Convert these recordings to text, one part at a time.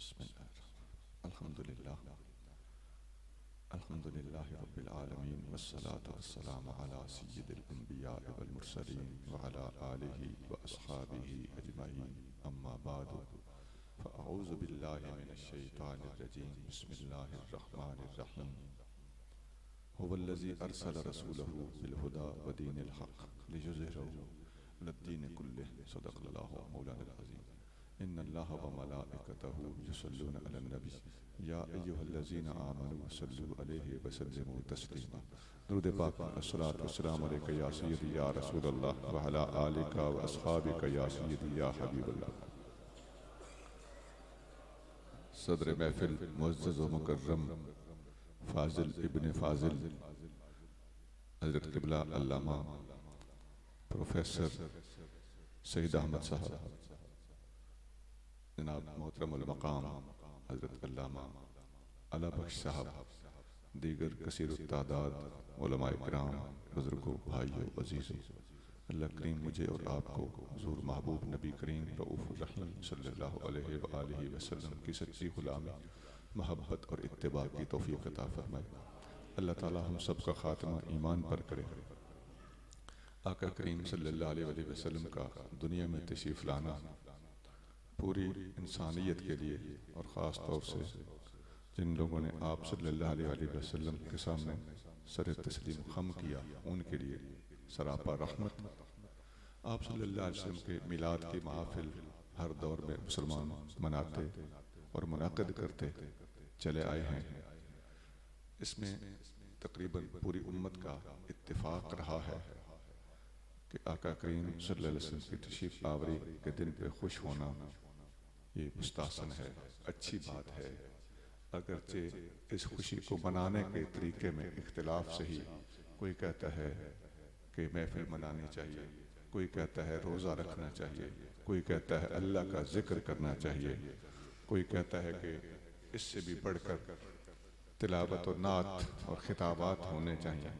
अल्हम्दुलिल्लाह अल्हम्दुलिल्लाहि रब्बिल आलमीन वस्सलातु वस्सलामु अला सय्यिदिल अंबिया वल मुरसलीन व अला आलिहि व अस्हाबिहि अजमईन अम्मा बादु फ़अऊज़ु बिल्लाहि मिनश शैतानिर रजीम बिस्मिल्लाहिर रहमानिर रहीम हुवल्लज़ी अरसल रसूलहु बिल हुदा व दीनिल हक़ लियुज़हिरहु अलद्दीन कुल्लिहि सदक़ल्लाहु मौलानाल अज़ीम इन्नल्लाह व मलाइकतहु युसल्लूना अलन नबी या अय्युहल्लज़ीना आमनू सल्लु अलैहि व सल्लिमू तस्लीमा। दुरूद पाक अस्सलातु वस्सलामु अलैका या सय्यदी या रसूलल्लाह व अला आलिका व अस्हाबिका या सय्यदी या हबीबल्लाह। सदर महफिल मुअज़्ज़ज़ व मुकर्रम फाजिल इब्न फाजिल हज़रत क़िबला अल्लामा प्रोफेसर सईद अहमद साहब, जनाब मोहतरमुल मकाम हज़रत अल्लामा अला बख्श साहब, दीगर कसीरुत तादाद उलमाए किराम, बुज़ुर्गों, भाइयों, अज़ीज़ों, अल्लाह करीम मुझे और आपको हुज़ूर महबूब नबी करीम रऊफ़ुर रहीम सल्लल्लाहु अलैहि व आलिहि वसल्लम की सच्ची ग़ुलामी, महब्बत और इत्तिबा की तौफ़ीक़ अता फ़रमाए। अल्लाह ताला हम सब का ख़ात्मा ईमान पर करे। आका करीम सल्लल्लाहु अलैहि वसल्लम का दुनिया में तशरीफ़ लाना पूरी इंसानियत के लिए और ख़ास तौर से जिन लोगों ने आप सल्लल्लाहु अलैहि वसल्लम के सामने सर तस्लीम खम किया, उनके लिए सरापा रहमत। आप सल्लल्लाहु अलैहि वसल्लम के मिलाद की महफिल हर दौर में मुसलमान मनाते और मुनाक़िद करते चले आए हैं। इसमें तकरीबन पूरी उम्मत का इत्तिफ़ाक़ रहा है कि आका करीम सल्लल्लाहु अलैहि वसल्लम की तशरीफ़ आवरी के दिन पे खुश होना ये मुस्ताहसन है, अच्छी बात है। अगरचे इस खुशी को मनाने के तरीके में इख्तिलाफ सही, कोई कहता है कि महफिल मनानी चाहिए, कोई कहता है रोज़ा रखना चाहिए, कोई कहता है अल्लाह का जिक्र करना चाहिए, कोई कहता है कि इससे भी बढ़कर तिलावत और नात और खिताबात होने चाहिए,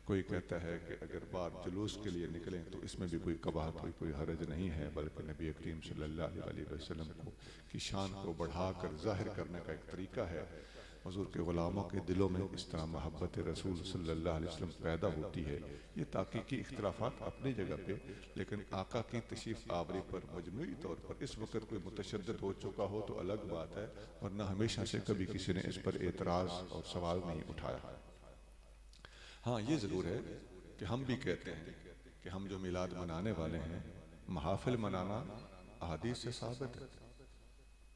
कोई कहता है कि अगर बाहर जुलूस के लिए निकलें तो इसमें भी कोई कबाहत कोई हरज नहीं है, बल्कि नबी करीम सल्लल्लाहु अलैहि वसल्लम की शान को बढ़ाकर ज़ाहिर करने का एक तरीका है। हुज़ूर के ग़ुलामों के दिलों में इस तरह मोहब्बत रसूल सल्लल्लाहु अलैहि वसल्लम पैदा होती है। ये ताक़ीकी इख्तिलाफ़ात अपनी जगह पे, लेकिन आका की तशरीफ़ आवरी पर मजमूई तौर पर इस वक्त कोई मुतशद्दिद हो चुका हो तो अलग बात है, वरना हमेशा से कभी किसी ने इस पर एतराज़ और सवाल नहीं उठाया। हाँ, ये ज़रूर है कि हम भी कहते हैं कि हम जो मिलाद मनाने वाले हैं, महाफिल मनाना अहादीस से साबित है।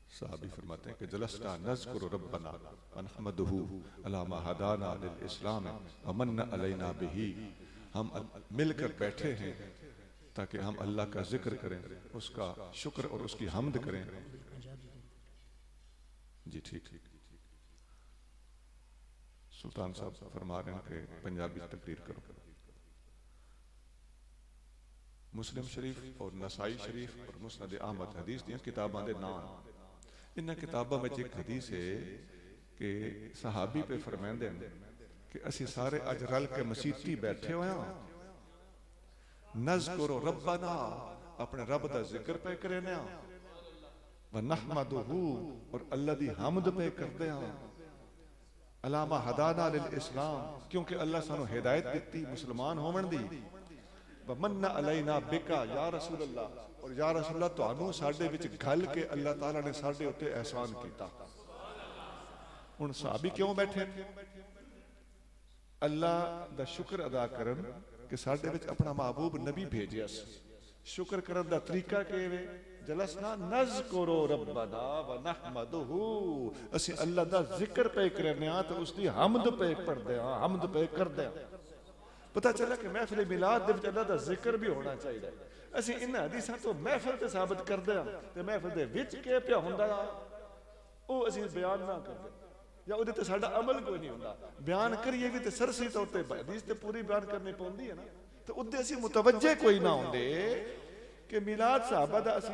साहबी फरमाते हैं कि जलसना नज़्कुरु रब्बना व नहमदुहु अला मा हदाना लिल इस्लाम व मन्ना अलैना बिही। हम मिलकर बैठे हैं ताकि हम अल्लाह का जिक्र करें, उसका शुक्र और उसकी हम्द करें। जी ठीक। सुल्तान साहब फरमा रहे हैं कि पंजाबी तकरीर करो। मुस्लिम शरीफ और नसाई शरीफ और मुस्नद अहमद हदीस दी किताबां दे नाम, इन्हां किताबां विच एक हदीस है कि सहाबी पे फरमांदे हैं कि असी सारे अज रल के मसीती बैठे हुए हैं, नज़्कुरु रब्बना, अपने रब दा जिक्र पे करने हैं, व नहमदुहु, और अल्लाह दी हम्द पे करदे हैं, अलामा हदाना लिल इस्लाम, क्योंकि अल्लाह सानू हिदायत दिती मुसलमान होवन दी, व मन्ना अलैना बिका या रसूल अल्लाह, और या रसूल अल्लाह तुहानू साडे विच घल के अल्लाह ताला ने साडे उत्ते एहसान कीता। हुण सहाबी क्यों बैठे? अल्लाह दा शुक्र अदा करन कि साडे विच अपना महबूब नबी भेजिया। शुक्र करन दा तरीका किवें? जलसना नज़्कुरु रब्बना व नहमदुहु, असी अल्लाह दा जिक्र पे करने आ तो उसकी हम्द पे पढ़दे आ, हम्द पे करदे आ। पता चला कि महफिल मिलाद दे विच अल्लाह दा जिक्र भी होना चाहिए। असी इन्हां हदीसां तो महफिल ते साबित करदे आ ते महफिल दे विच के पिया हुंदा ओ असी बयान ना करदे, या उहदे ते साडा अमल कोई नहीं हुंदा। बयान करिए भी ते सरसी तौर ते हदीस ते पूरी बयान करनी पौंदी है ना, तो उहदे असी मुतवज्जे कोई ना हुंदे कि मिलाद साहबा दा असी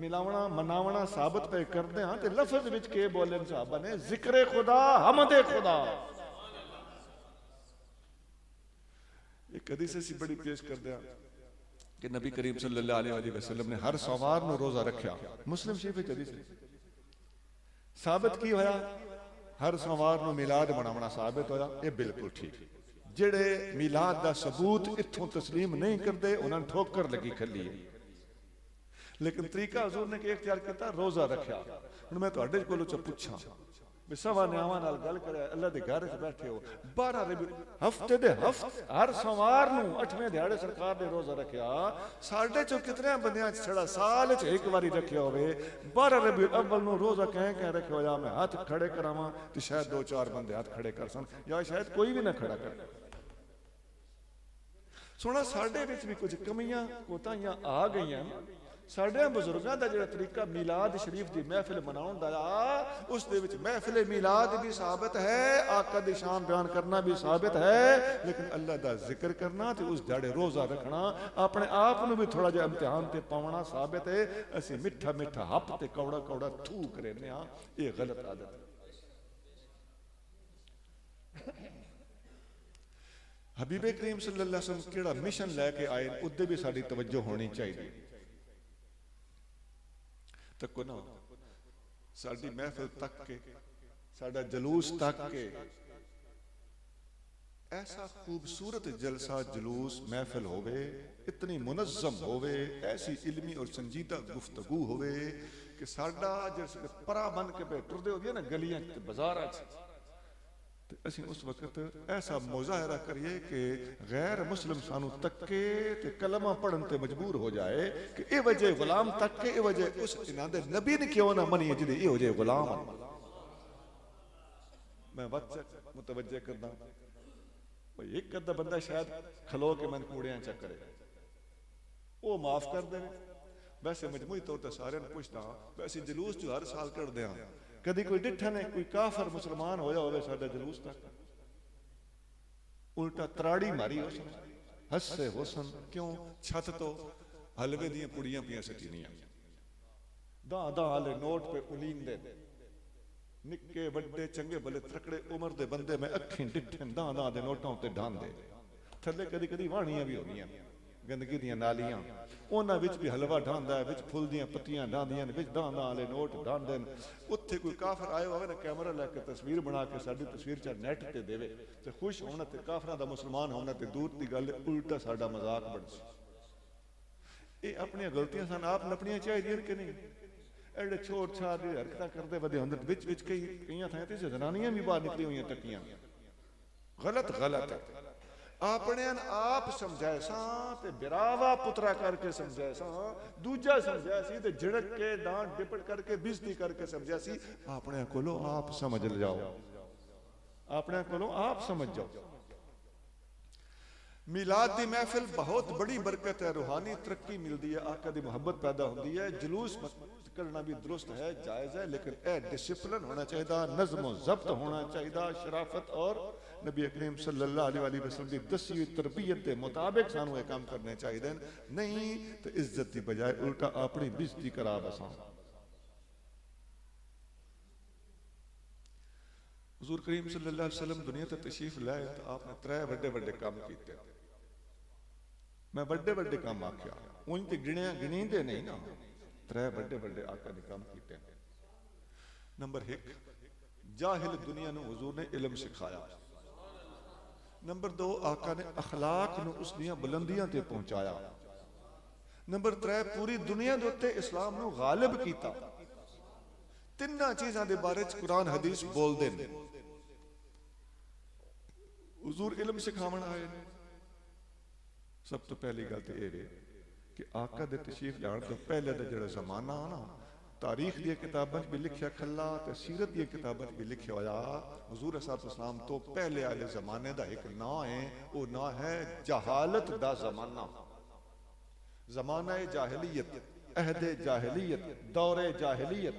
मिलावना मनावना साबित पे करते हाँ, ते लफ्ज विच के बोले साहबा ने? जिक्र खुदा, हमदे खुदा। एक हदीस ऐसी बड़ी पेश कर दिया कि नबी करीम सल्लल्लाहु अलैहि वसल्लम ने हर सोमवार नु रोजा रखा। मुस्लिम शरीफ विच हदीस साबित की होया हर सोमवार नूं मिलाद मनावना साबित होया, ये बिल्कुल ठीक। जेड़े मिलाद दा सबूत इत्थों तस्लीम नहीं करते उन्होंने ठोकर लगी खली है। लेकिन तरीका हजूर ने इख्तियार किया, रोजा रखा। हुण मैं तुहाडे कोलों पुछां भी सवा न्यावां नाल गल करे, अल्लाह दे घर च बैठे हो 12 रबी हफ्ते दे हर सोमवार नूं 8वें दिहाड़े सरकार ने रोजा रखा। साडे चों कितने बंदियां छड़ा साल च एक बारी रखिया होवे। 12 रबी अव्वल नूं रोजा कह रखिया होया, मैं हाथ खड़े करावां ते शायद 2-4 बंदे हाथ खड़े कर सन, या शायद कोई भी ना खड़ा करे। सुना साडे विच भी कुछ कमियां कोताहियां आ गईयां। साढ़े बुजुर्गों का जो तरीका मिलाद शरीफ की महफिल मनाउण दा उस दे विच महफिल मिलाद भी साबित है, आका दी शान बयान करना भी साबित है, लेकिन अल्लाह दा जिक्र करना ते उस दिहाड़े रोजा रखना अपने आप नूं भी थोड़ा जिहा इम्तिहान ते पावना साबित है। असीं मिठा मिठा हप ते कौड़ा कौड़ा थू करने आ, ये गलत आदत है। हबीबे करीम सल्लल्लाहु अलैहि वसल्लम केड़ा मिशन लैके आए उद्दे भी साडी तवज्जो होनी चाहिए। तको ना साडी महफिल तक के साडा जलूस तक के ऐसा खूबसूरत जलसा जुलूस महफिल होवे, इतनी मुनज़्ज़म होवे, ऐसी इल्मी और संजीदा गुफ्तगू होवे कि साडा जिस परा बन के पे टुरदे होंगे ना गलियां बाजारां च, असी उस वक्त ऐसा मुजाहरा करिए कि गैर मुस्लिम सानू तक्के ते कलमा पढ़न ते मजबूर हो जाए कि ए वजह गुलाम तक्के, ए वजह उस इन्हां दे नबी ने क्यों ना मनी जिहदे ए वजह गुलाम। मैं वक्त मुतवज्जे करदा भाई एक अद्धा बंदा शायद खलो के मन कूड़ियां चक्करे वो माफ कर दे। वैसे मजमूई तौर पर सारे पुछदा वैसे जलूस जो हर साल करदे हां, कदी कोई डिठा ने कोई काफर मुसलमान होया होवे साडा जलूस तक, उल्टा त्राड़ी मारी हुसन हस्से हुसन। क्यों? छत तो हलवे दी पुड़ियां पियां सटीनियां, दां दां आले नोट पे उलींदे, निक्के बड़े चंगे भले त्रकड़े उम्र दे बंदे मैं अखीं डिठे दां दां दे नोटां ते ढांदे। थल्ले कदी कदी वाणियां भी होंदियां गंदगी दियां नालियां, उन्हां विच भी हलवा ढांदा है, विच फुल दियां पत्तियां ढांदियां, विच दां दां आले नोट ढांदे। उत्थे कोई काफर आए होवे ना कैमरा लैके तस्वीर बना के साडी तस्वीर च नेट ते देवे ते खुश होना ते काफरां दा मुसलमान होना ते दूर दी गल, उल्टा साडा मजाक बन सी। ये अपनी गलतियां सन आप नपणियां चाहिए कि नहीं? एडे छोट छाट दी हरकतां करदे वदे हुंदे विच विच कई थां ते जनानियां भी बाहर निकली हुई तकियां। गलत गलत है। अपने आप समझाए सा ते बिरावा पुत्रा करके समझाए सा, दूजा समझाया सी ते झिड़क के डांट डिपट करके बेइज्जती करके समझाया सी। अपने कोलों आप समझ जाओ, अपने कोलों आप समझ जाओ। मिलाद दी महफिल बहुत बड़ी बरकत है, रूहानी तरक्की मिलती है, आका दी मोहब्बत पैदा होती है। जुलूस करना भी दुरुस्त है, जायज़ है, लेकिन ए डिसिप्लिन होना चाहिए, नज़्म व ज़ब्त होना चाहिए, शराफत और नबी करीम सल्लल्लाहु अलैहि वसल्लम की दसी हुई तरबियत के मुताबिक सानू ये काम करने चाहिए। नहीं तो इज्जत की बजाय उल्टा अपनी बेइज्जती करा बसा। हुज़ूर करीम सल्लल्लाहु अलैहि वसल्लम दुनिया ते तशरीफ लाए तो आपने 3 बड़े बड़े काम किए। मैं बड़े बड़े काम आख्या, उन ते गिनींदे नहीं ना, 3 बड़े बड़े आका ने काम किए। नंबर 1, जाहिल दुनिया नूं हुज़ूर ने इल्म सिखाया। नंबर 2, आका ने अखलाक नूं उस दियां बुलंदियां ते पहुंचाया। नंबर 3, पूरी दुनिया दे उत्ते इस्लाम नूं गालिब कीता। तिन्ना चीज़ां दे बारे च कुरान हदीस बोलदे ने। हुज़ूर इल्म सिखावन आए। सब तो पहली गल तो यह कि आका दे तशरीफ लाण तो पहले दा जिहड़ा ज़माना ना, तारीख दी किताबां भी लिखिया खला ते सीरत दी किताबां भी लिखिया होया। हुज़ूर सल्लल्लाहु तो पहले आले ज़माने दा एक नां है, वो नां है जहालत दा ज़माना। ज़माना जाहिलियत, अहदे जाहिलियत, दौरे जाहिलियत।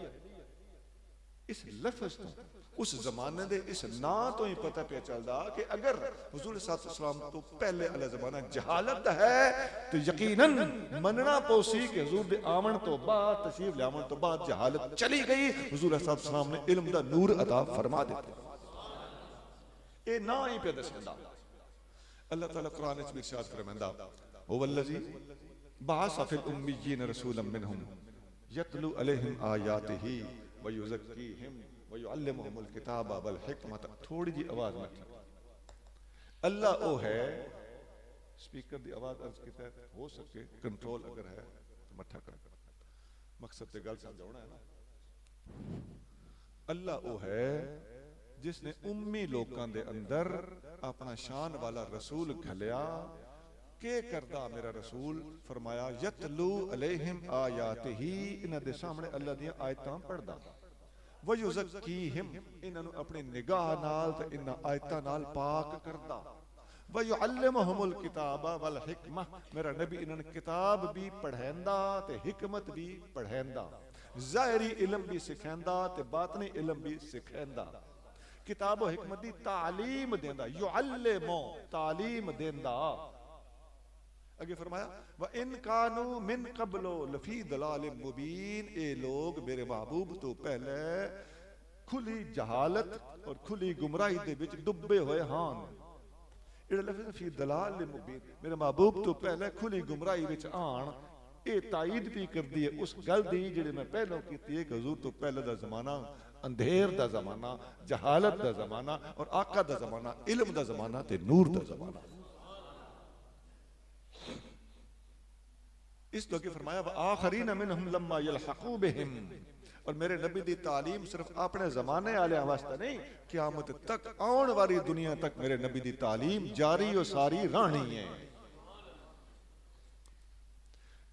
इस लफ्ज़ तो उस जमाने दे इस नां तो ही पता पे चलदा कि अगर हुज़ूर सल्लल्लाहु तो पहले वाला ज़माना जहालत है तो यकीनन मनना पोसी कि हुज़ूर दे आवन तो बाद, तशरीफ लावन तो बाद जहालत चली गई। हुज़ूर सल्लल्लाहु ने इल्म दा नूर अता फरमा दिता। ये ना ही पे दसदा। अल्लाह ताला कुरान में इरशाद फरमांदा, हुवल्लज़ी बअस फिल उम्मिय्यीन रसूलन मिनहुम यतलू अलैहिम आयातिही वयुज़क्कीहिम वयुअल्लिमुहुमुल किताब वल हिकमत। थोड़ी जी आवाज में अल्लाह ओ है, स्पीकर की आवाज अर्ज की हो सके कंट्रोल अगर है तो मठा कर, मकसद से गल समझाना है ना। अल्लाह ओ है जिसने उम्मी लोगों के अंदर अपना शान वाला रसूल घलिया। के करदा मेरा रसूल? फरमाया यतलू अलैहिम आयातिही, इन्हां दे सामने अल्लाह दी आयतां पढ़दा। वयुज़क्कीहिम, इन्हां नूं अपनी निगाह नाल ते इन्हां आयतां नाल पाक करदा। वयुअल्लिमुहुमुल किताब वल हिकमा, मेरा नबी इन्हां नूं किताब भी पढ़ांदा ते हिकमत भी पढ़ांदा। ज़ाहिरी इल्म भी सिखांदा ते बातनी इल्म भी सिखांदा। किताब और हिकमत दी तालीम देंदा, युअल्लिमु तालीम देंदा। आगे फरमाया व इन कानू मिन कबलो लफी दलालिम मुबीन, ए लोग मेरे महबूब तो पहले खुली जहालत और खुली गुमराही दे विच डुबे हुए हां। इहड़ा लफ्ज़ फी दलालिम मुबीन, मेरे महबूब तो पहले खुली गुमराही विच आण, ये ताईद भी करदी है उस गल दी जिहड़ी मैं पहलों कीती है कि हुजूर तो पहले दा जमाना अंधेर दा जमाना, जहालत दा जमाना, और आका दा जमाना इल्म दा जमाना ते नूर दा जमाना। इस तो फरमाया व आखरीन मिनहुम लम्मा यलहकू बिहिम, और मेरे नबी दी तालीम सिर्फ अपने जमाने वाले वास्ते नहीं, क़यामत तक आने वाली दुनिया तक मेरे नबी दी तालीम जारी और सारी रहनी है।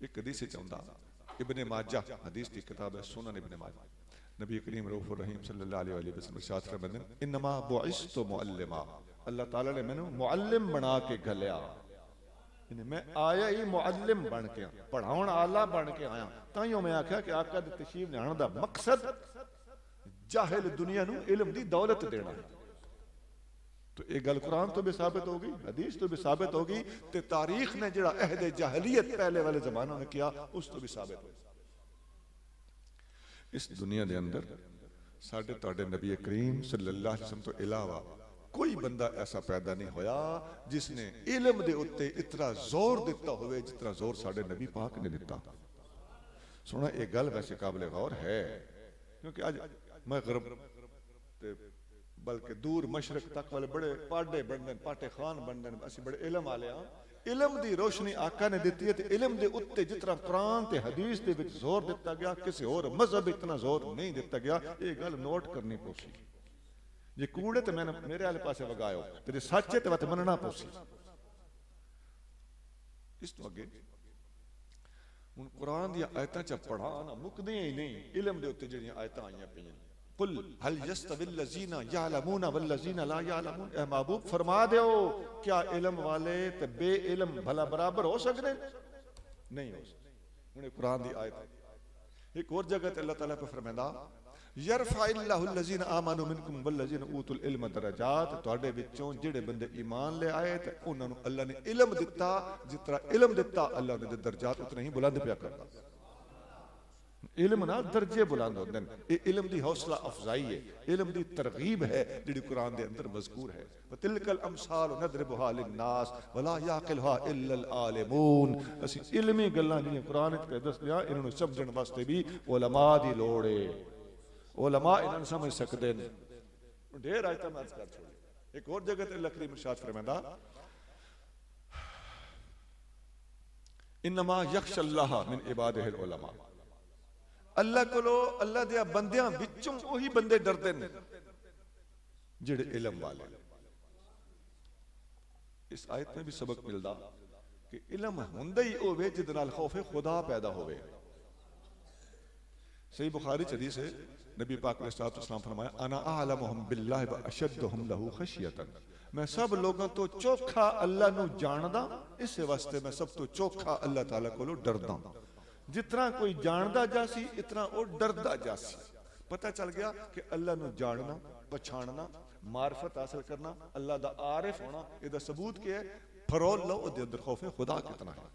एक हदीस चाहता इब्ने माजा, हदीस की किताब है सुनन इब्ने माजा, नबी करीम रऊफुर रहीम सल्लल्लाहु अलैहि वसल्लम इरशाद फरमाते हैं इन्नमा बुइस्तु मुअल्लिमा, अल्लाह ताला ने मैनू मुअल्लिम बना के घलिया। मैं आया ही मुअल्लिम बन के, पढ़ाउण आला बन के आया। ताइयों मैं आख्या कि आका दी तशरीफ लियाण दा मकसद जाहिल दुनिया नू इल्म दी दौलत देना है। तो ये गल कुरान तो भी साबित होगी, हदीस तो भी साबित होगी, ते तारीख ने जिहड़ा अहद जाहिलियत पहले वाले जमानों में किया उस तो भी साबित होगी। इस दुनिया के अंदर साडे तुहाडे नबी करीम सल्लल्लाहु अलैहि वसल्लम तो इलावा कोई बंदा ऐसा पैदा नहीं होया जिसने इल्म दे उत्ते इतना जोर दिता होवे जितना जोर साडे नबी पाक ने दिता। सुना ये गल वैसे काबिल गौर है, क्योंकि आज मैं गरब बल्कि दूर मशरक तक वाले बड़े पाडे बनते, पाटे खान बनते, असं बड़े इलम वाले हाँ। इलम की रोशनी आका ने दी है, इलम के उत्ते जितना कुरान ते हदीस दे विच जोर दिता गया, किसी और मजहब इतना जोर नहीं दिता गया। ये गल नोट करनी पोसी। जे कूड़े तो मैंने मेरे आले पासे वगायो, तेरे सच्चे तो मत मनना पोसी। इस तो अगे हुण कुरान दी आयतां च पढ़ा ना मुकदियां ही नहीं। इलम दे उत्ते जिहड़ियां आयतां आईयां पईयां, कुल हल यस्तविल लज़ीना यअलमून वल लज़ीना ला यअलमून, ए महबूब फरमा दो क्या इल्म वाले ते बे इल्म भला बराबर हो सकते? नहीं हो सकते। हुण कुरान दी आयत एक और जगह ते अल्लाह ताला पे फरमांदा यरफाइल्लाहु लज़ीना आमनू मिनकुम वल लज़ीना ऊतुल इल्म दरजात, तुहाडे विचों जिहड़े बंदे ईमान ले आए ते उन्हां नूं अल्लाह ने इल्म दिता, जितना इल्म दिता अल्लाह ने दरजात उतना ही बुलंद पिया करदा। इल्म ना दर्जे बुलंद होंदे ने, ये इल्म दी हौसला अफजाई है, इल्म दी तरगीब है जिहड़ी कुरान दे अंदर मज़कूर है। वतिलकल अमसाल नदरिबुहा लिन्नास वला याकिलुहा इल्लल आलिमून। असी इल्मी गल्लां जिहड़ियां कुरान च दसदियां इन्हां नूं समझण वास्ते भी उलमा दी लोड़ है। उलमा इन्हां समझ सकते हैं। ढेर आयतां मैं अर्ज कर छोड़ी। एक और जगह ते अल्लाह करीम इरशाद फरमांदा इन्नमा यख्शल्लाह मिन इबादिहिल उलमा, अल्लाह कोलो अल्लाह दे बंदियां विचों वही बंदे डरदे ने जिहड़े इल्म वाले। इस आयत में भी सबक मिलदा कि इल्म हुंदा ही होवे जिहदे नाल खौफ खुदा पैदा होवे। सही बुखारी हदीस है, नबी पाक अलैहिस्सलातु वस्सलाम फरमाया अना अअलमुहुम बिल्लाहि व अशद्दुहुम लहू खशियतन, मैं सब लोगों तो चोखा अल्लाह नू जानदा, इस वास्ते मैं सब तो चोखा अल्लाह ताला कोलों डरदा। जितना कोई जानदा जासी इतना वो डरदा जासी। पता चल गया कि अल्लाह नू जानना, पछाणना, मार्फत हासिल करना, अल्लाह दा आरिफ होना, इहदा सबूत क्या है? फरोल लो उहदे अंदर खौफ खुदा कितना है।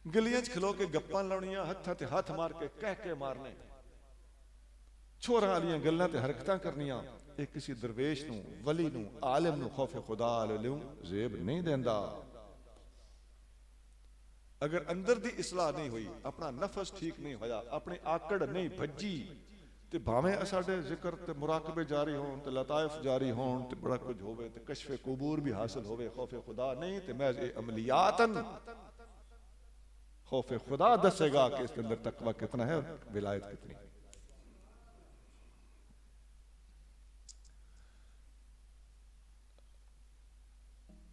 गलियां च खलो के गप्पां लाउणियां, हत्थां ते हत्थ मार के कह के मारने, छोरां वालियां गल्लां ते हरकतां करनियां, ये किसी दरवेश नू, वली नू, आलिम नू खौफ खुदा लूं ज़ेब नहीं देंदा। अगर अंदर दी इसलाह नहीं हुई, अपना नफस ठीक नहीं होया, अपनी आकड़ नहीं भज्जी, ते भावें साडे जिक्र ते मुराकबे जारी होण ते लताइफ जारी होण ते बड़ा कुछ होवे ते कशफे कुबूर भी हासिल होवे, खौफे खुदा नहीं ते महज अमलियातन खौफे खुदा दसेगा कि इसके अंदर तकवा कितना है और विलायत कितनी।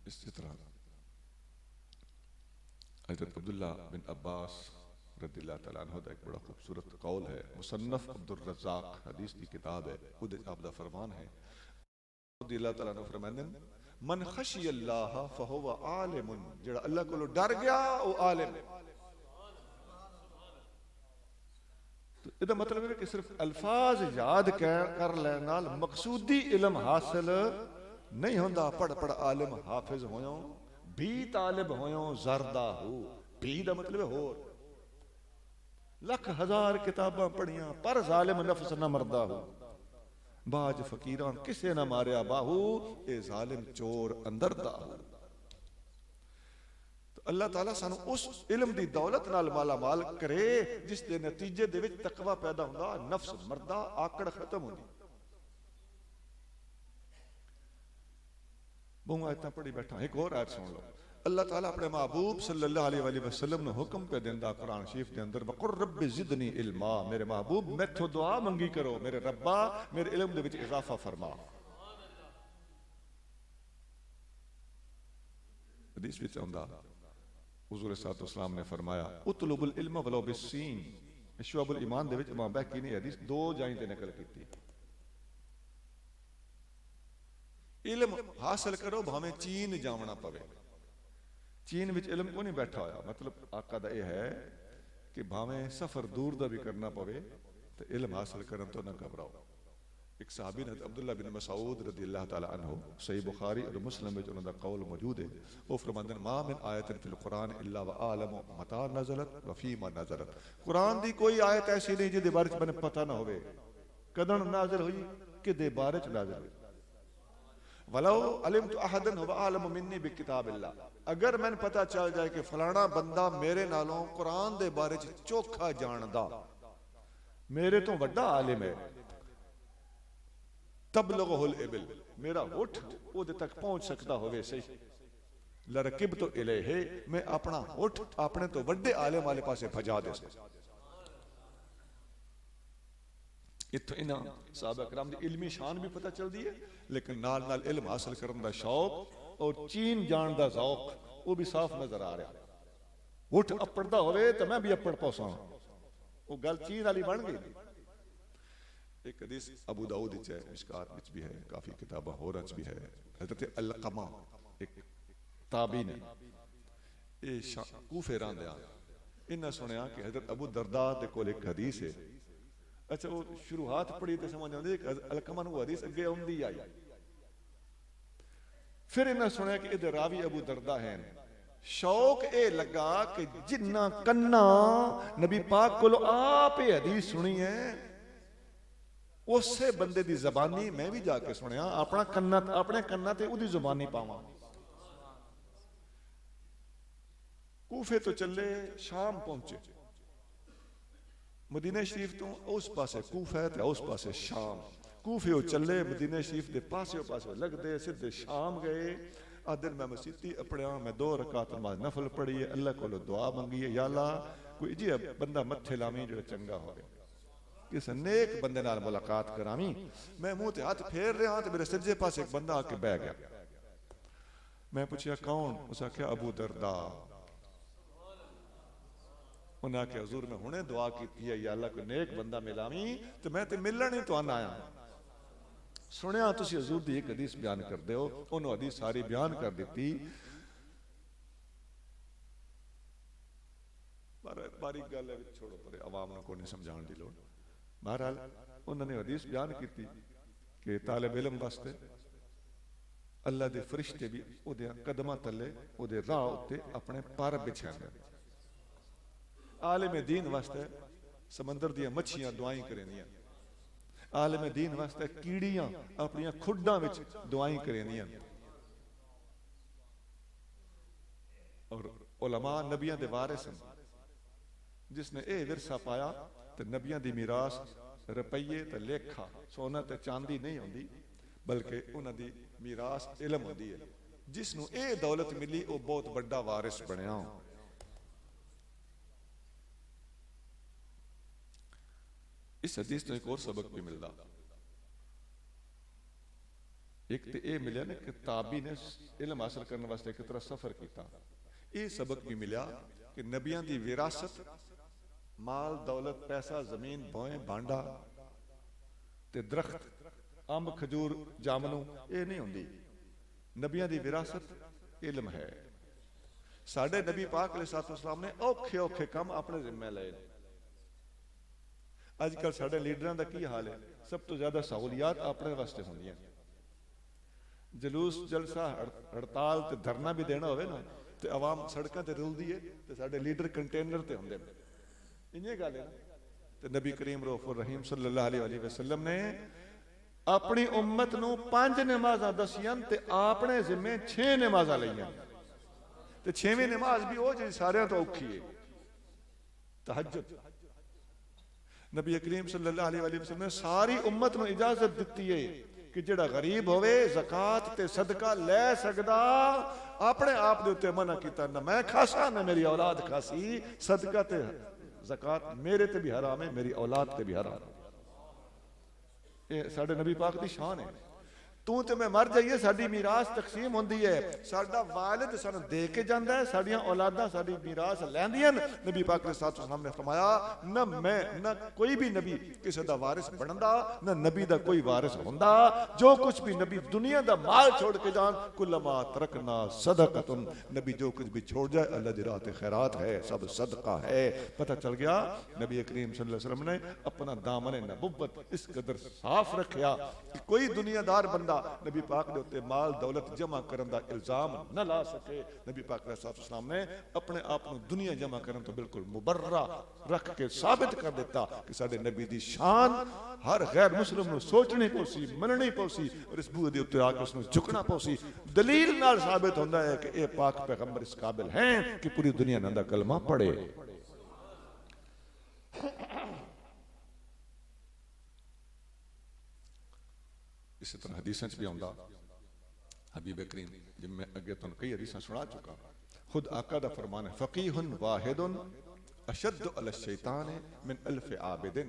इसी तरह हज़रत अब्दुल्ला बिन अब्बास रज़ियल्लाहु तआला अन्हु दा एक बड़ा खूबसूरत कौल है, मुसन्नफ अब्दुर रज़्ज़ाक हदीस की किताब है, उहदे आप दा फरमान है, रज़ियल्लाहु तआला अन्हु फरमांदे ने, मन खशियल्लाह फहुवा आलिमुन, जेड़ा अल्लाह कोलों डर गया वो आलिम है। तो इसदा मतलब है कि सिर्फ अल्फाज याद कर लेने नाल मकसूदी इल्म हासिल नहीं होंदा। पढ़ पढ़ आलिम हाफिज होयो, भी तालिब होयो जरदा हो, भी दा मतलब होर लख हजार किताबां पढ़ियां पर जालिम नफ्स ना मरदा हो, बाज फकीरां किसे ना मारिया बाहू, ए जालिम चोर अंदर दा हो। तो अल्लाह ताला सानू उस इल्म दी दौलत नाल माला माल करे जिस दे नतीजे दे विच तकवा पैदा हुंदा, नफ्स मरदा, आकड़ खत्म हुंदी। बहु आयतां पढ़ी बैठा, एक और आयत सुन लो। अल्लाह ताला अपने महबूब सल्लल्लाहु अलैहि वसल्लम ने हुक्म पे देंदा कुरान शरीफ के अंदर, वक़ुर रब्बि ज़िदनी इल्मा, मेरे महबूब मैथों दुआ मंगी करो, मेरे रब्बा मेरे इल्म दे विच इजाफा फरमा। हदीस विच आंदा हुज़ूर सल्लल्लाहु अलैहि वसल्लम ने फरमाया, उतलुबुल इल्म वलो बिस्सीन, शुअबुल ईमान दे विच इमाम बैकी ने हदीस दो जाइन ते नकल कीती। इल्म हासिल करो भावें चीन जावना पवे, चीन विच इल्म को नहीं बैठा होया, मतलब आका दा यह है कि भावें सफर दूर दा भी करना पवे तो इल्म हासिल करन तो ना घबराओ। एक सहाबी ने अब्दुल्ला बिन मसऊद रज़ियल्लाहु तआला अन्हु, सही बुखारी और मुस्लिम में उन्होंने कौल मौजूद है, वो फरमाते हैं, मा मिन आयतिन फिल कुरान इल्ला व आलम मता नज़लत व फीमा नज़लत, कुरान दी कोई आयत ऐसी नहीं जिहदे बारे च मैंने पता ना होवे कदन नाज़िल हुई, किदे बारे च नाज़िल हुई। वलो अलिमतु अहदन हुव आलम मिन्नी बिकिताबिल्लाह, अगर मैंने पता चल जाए कि फलाना बंदा मेरे नालों कुरान दे बारे च चोखा जानदा, मेरे तो वड्डा आलिम है, तबलगहुल इबिल, मेरा उठ ओदे तक पहुंच सकता होवे सही, लरकिब तो इलेहे, मैं अपना उठ अपने तो वड्डे आलिम वाले पासे भजा दे सकता। इत्थों इन्हां सहाबा किराम दी इल्मी शान भी पता चलदी है, लेकिन नाल नाल इल्म हासिल करन दा शौक और चीन जान दा ज़ौक वो भी साफ नजर आ रहा। उठ अपड़दा होवे तो मैं भी अपड़ पौसा, वो गल चीन वाली बन गई। एक हदीस अबू दाऊद विच है, मिशकात विच भी है, काफी किताबां होर च भी है। हज़रत अलक़मा एक ताबी ने, ये कूफे रहिंदे आ, इन्हां सुनिया कि हज़रत अबू दरदा दे कोल एक हदीस है। अच्छा वो शुरुआत पढ़ी तो समझ आती अलक़मा नूं हदीस अगे आउंदी आई, फिर इन्हें सुनिया कि इहदे रावी अबू दरदा हैं। शौक ये लगा कि जिन्ना कन्ना नबी पाक कोलो आप ये हदीस सुनी है, उसे बंदे दी ज़बानी मैं भी जाके सुनिया, अपना कन्ना अपने कन्ना ते उदी ज़बानी पावां। कूफे तो चले शाम पहुंचे, मदीना शरीफ तो उस पासे कूफा है ते उस पासे शाम, कूफे चले मदीना शरीफ के पासे लगते सीधे शाम गए। आ दिन मैं मसीती अपड़िया, मैं 2 रकात नमाज नफल पढ़ी है, अल्लाह को दुआ मंगी है, या अल्लाह कोई जी बंदा मत्थे लावी जो चंगा हो, किस नेक बंदे नाल मुलाकात करावी। मैं मुंह ते हाथ फेर रहा तो मेरे सज्जे पास एक बंदा आके बह गया। मैं पूछा कौन? उस आख्या अबू दरदा। उन्हें आख्या हुजूर मैं हुणे दुआ की है, या अल्लाह कोई नेक बंदा मिलावी तो मैं तो मिलण ही तुहानू आया। सुनिया तुसी हुजूर दी एक हदीस बयान करदे हो, उन्होंने हदीस सारी बयान कर दी। बारीक गल है, छोड़ो पर आवाम को नहीं समझाने की लोड़। बहरहाल उन्होंने हदीस बयान की कि तालिब इल्म वास्ते अल्लाह के फरिश्ते भी उहदे कदमां तले उहदे राह उत्ते अपने पर बिछांदे। आलिम दीन वास्ते समंदर दियां मच्छियां दुआई करेंदियां, आलिम दीन वास्ते कीड़ियां अपनी खुड्डां विच दुआई करेंदियां। और उलमा नबियां दे वारिस हैं। जिसने यह विरसा पाया तो नबियां दी मीरास रुपये ते लेखा सोना ते चांदी नहीं होंदी, बल्कि उन्हां दी मीरास इलम होंदी है। जिसनों ये दौलत मिली वो बहुत बड़ा वारिस बनया। इस हदीस तो एक और सबक भी मिलता। एक तो यह मिला ना कि ताबी ने इलम हासिल करने वास्ते किस तरह सफर किया। यह सबक भी मिला कि नबियां दी विरासत माल दौलत पैसा जमीन भोए भांडा ते दरख्त अंब खजूर जामनू ये नहीं होंदी। नबियां दी विरासत इल्म है। साडे नबी पाक अलैहिस्सलाम ने औखे औखे काम अपने जिम्मे लए। अजकल साडे लीडरां दा की हाल है, सब तो ज्यादा सहूलियात अपने वास्ते होंदियां। जलूस जलसा हड़ताल ते धरना भी देना होवे ना ते आवाम सड़कों ते रुलदी है ते साडे लीडर कंटेनर ते होंदे। इन्हें गल है ना। ते नबी करीम रऊफुर रहीम सल्लल्लाहु अलैहि वसल्लम ने अपनी उम्मत नूं 5 नमाज़ां दसियां ते अपने जिम्मे 6 नमाज़ां लईयां। ते 6वीं नमाज भी वो जी सारियां तो औखी है, तहज्जुद। नबी करीम सल्लल्लाहु अलैहि वसल्लम ने सारी उम्मत नूं इजाजत दिती है कि जेड़ा गरीब होवे ज़कात ते सदका ले सकदा, अपने आप दे उत्ते मना कीता ना मैं खासा ना मेरी औलाद खासी। सदका ते ज़कात मेरे ते भी हराम है, मेरी औलाद ते भी हराम है। ये साडे नबी पाक दी शान है। तू ते मैं मर जाइए साडी मीरास तकसीम होंदी है। साडा वालिद सानू दे के जांदा है, साडियां औलादां साडी मीरास लैंदियां। नबी पाक ने साहब ने फरमाया ना मैं ना कोई भी नबी किसी दा वारिस बनदा, ना नबी दा कोई वारिस होंदा। जो कुछ भी नबी दुनिया दा माल छोड़ के जान, कुल्लमा तरकना सदक़तुन, नबी जो कुछ भी छोड़ जाए अल्लाह दी राह ते खैरात है, सब सदका है। पता चल गया नबी करीम सल्लल्लाहु अलैहि वसल्लम ने अपना दामन नबुव्वत इस कदर साफ रखा कि कोई दुनियादार बंदा नबी पाक दे उत्ते माल दौलत जमा करन दा इल्जाम न ला सके। नबी पाक अलैहिस्सलाम ने अपने आप को दुनिया जमा करन तो बिल्कुल मुबर्रा रख के साबित कर दिता कि साडे नबी दी शान हर गैर मुस्लिम नूं सोचनी पौसी, मननी पौसी और इस बूहे दे उत्ते आके उसनूं झुकना पौसी। दलील नाल साबित होंदा है कि ये पाक पैगंबर इस काबिल हैं कि पूरी दुनिया ने दा कलमा पढ़े। इस तरह हदीसां च भी आउंदा। हबीब करीम जिन मैं अगे तुहानूं कई हदीसां सुना चुका। खुद आका दा फरमान है फकीहुन वाहिदुन अशद्दु अला शैतान मिन अल्फ आबिदिन।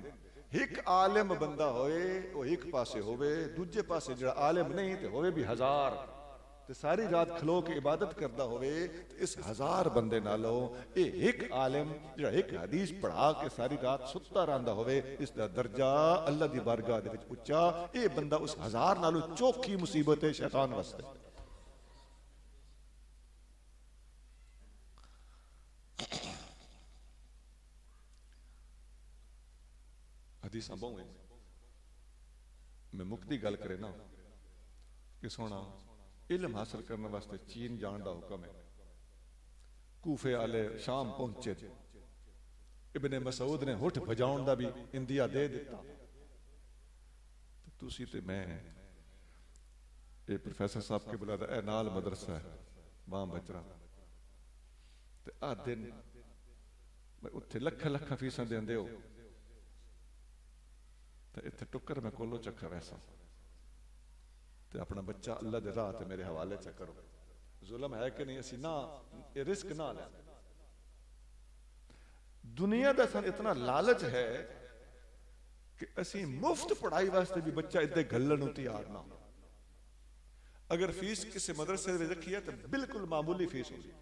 एक आलिम बंदा होए वो एक पासे होवे, दूजे पासे जिहड़ा आलिम नहीं ते होवे भी 1000 ते सारी रात खलो के इबादत करता होवे। तो इस 1000 बंदे नालों ये एक आलिम जिहड़ा एक हदीस पढ़ा के सारी रात सुत्ता रहंदा होवे, इसका दर्जा अल्लाह दी बारगाह दे विच उच्चा। ये बंदा उस 1000 नालों चौखी मुसीबत है शैतान वास्ते। हदीसां बहुत हैं। मैं मुक्ति गल करे ना कि सोना इल्म हासिल करने वास्ते चीन जान का हुक्म है। कूफे आले शाम पहुंचे, इब्ने मसूद ने हुठ भजाउण दा भी इंदिया दे दिता। तुसी ते मैं ये प्रोफेसर साहब के बुलादा ए नाल मदरसा है वहां बचरा ते आ दिन मैं उत्थे लख लख फीसां देंदे हो ते इत्थे टुक्कर मैं कोलो चक्कर ऐसा ते अपना बच्चा अल्लाह दे राह ते मेरे हवाले च करो। जुल्म है कि नहीं? असी ना ये रिस्क ना ले। दुनिया दा सन इतना लालच है कि असी मुफ्त पढ़ाई वास्ते भी बच्चा इदे गल्लन नूं तैयार ना। अगर फीस किसी मदरसे में रखी है तो बिल्कुल मामूली फीस होगी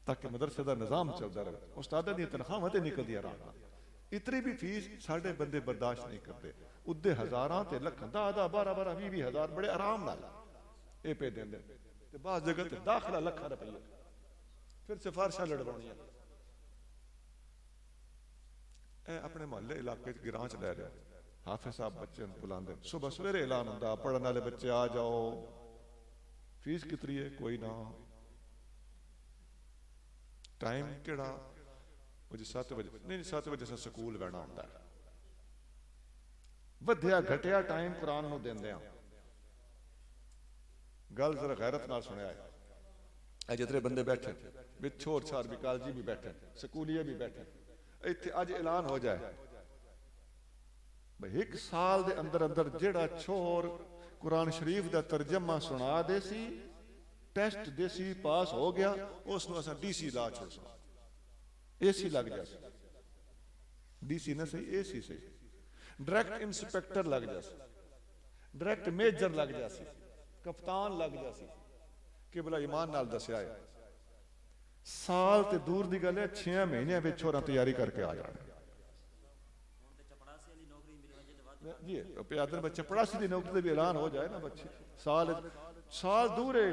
ताकि मदरसे का निजाम चलता रहे। उस्तादां दी तनख्वाहां ते निकलदी आराम नाल। इतनी भी फीस साढ़े बंदे बर्दाश्त नहीं करते। उदे हजारां ते लखां 10-10 12-12 20 हजार बड़े आराम नाल ये पे देंदे ते बाद जगह ते दाखला लखां रुपया फिर सिफारिशां लड़वाउणियां। ए अपने मोहल्ले इलाके च गिरां च लै रहे हाफिज साहब बच्चे बुलांदे, सुबह सवेरे ऐलान हुंदा पढ़न वाले बच्चे आ जाओ। फीस कितनी है? कोई ना। टाइम केड़ा? 7 बजे नहीं 7 बजे से स्कूल बहना होंदा है। वधिया घटिया टाइम कुरान नूं देंदे आ। गल जरा गैरत नाल सुनिया है। जितने बंदे बैठे विच छोर छार भी कालजी भी बैठे स्कूलीए भी बैठे इत्थे अज ऐलान हो जाए भाई 1 साल दे अंदर अंदर जेड़ा छोर कुरान शरीफ दा तर्जमा सुना देसी टेस्ट देसी पास हो गया उसनूं असां DC ला छोड़ AC लग जासी DC ना सही AC सही डायरेक्ट इंस्पेक्टर लग जासी डायरेक्ट मेजर लग जासी कप्तान लग जासी कि भला ईमान नाल दस्या है साल ते दूर दी गल है 6 महीने विच छोरा तैयारी करके आ जाना जी प्यादर बच्चे चपड़ासी दी नौकरी भी ऐलान हो जाए ना बच्चे साल दूर है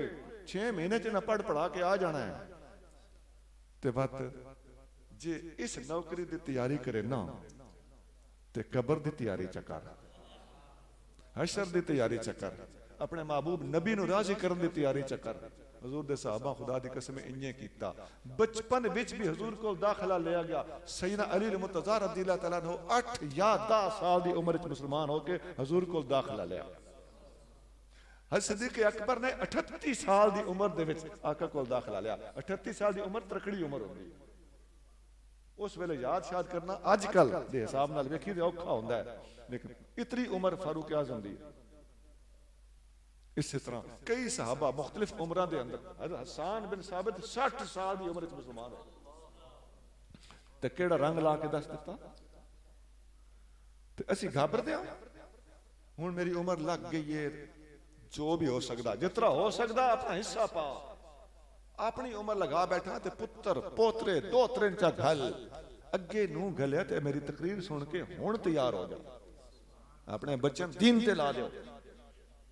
6 महीने च ना पढ़ पढ़ा के आ जाना है ते बात जे इस नौकरी दी तैयारी करे ना ते कबर दी तैयारी चकर हशर दी तैयारी चकर अपने महबूब नबी नूं राज़ी करन दी तैयारी चकर हजूर दे सहाबा खुदा दी कसम इन्हें कीता बचपन विच भी हजूर को दाखला लिया गया सैयदना अली मुर्तज़ा रज़ियल्लाहु तआला अन्हु 8 या 10 साल दी उम्र च मुसलमान होके हजूर को दाखला लिया हज़रत सिद्दीक़ अकबर ने 38 साल दी उम्र दे विच आका को दाखला लिया 38 साल दी उम्र तकड़ी उम्र होंदी उस वेले याद शाद करना अजकल दे हिसाब नाल वेखी ते औखा हुंदा है लेकिन इतनी उम्र फारूक आज़म दी इस तरह कई सहाबा मुख्तलिफ उम्र के अंदर हसन बिन साबित 60 साल की उम्र मुसलमान हो तो केड़ा रंग ला के दस दिता तो असी घाबरते हैं हुण मेरी उम्र लग गई है जो भी हो सकता जितना हो सकता अपना हिस्सा पा अपनी उम्र लगा बैठा तो पुत्र पोतरे दोतरे चा घल अगे नूं घलिया ते मेरी तकरीर सुन के हुण तैयार हो जा अपने बच्चों दीन ते ला दो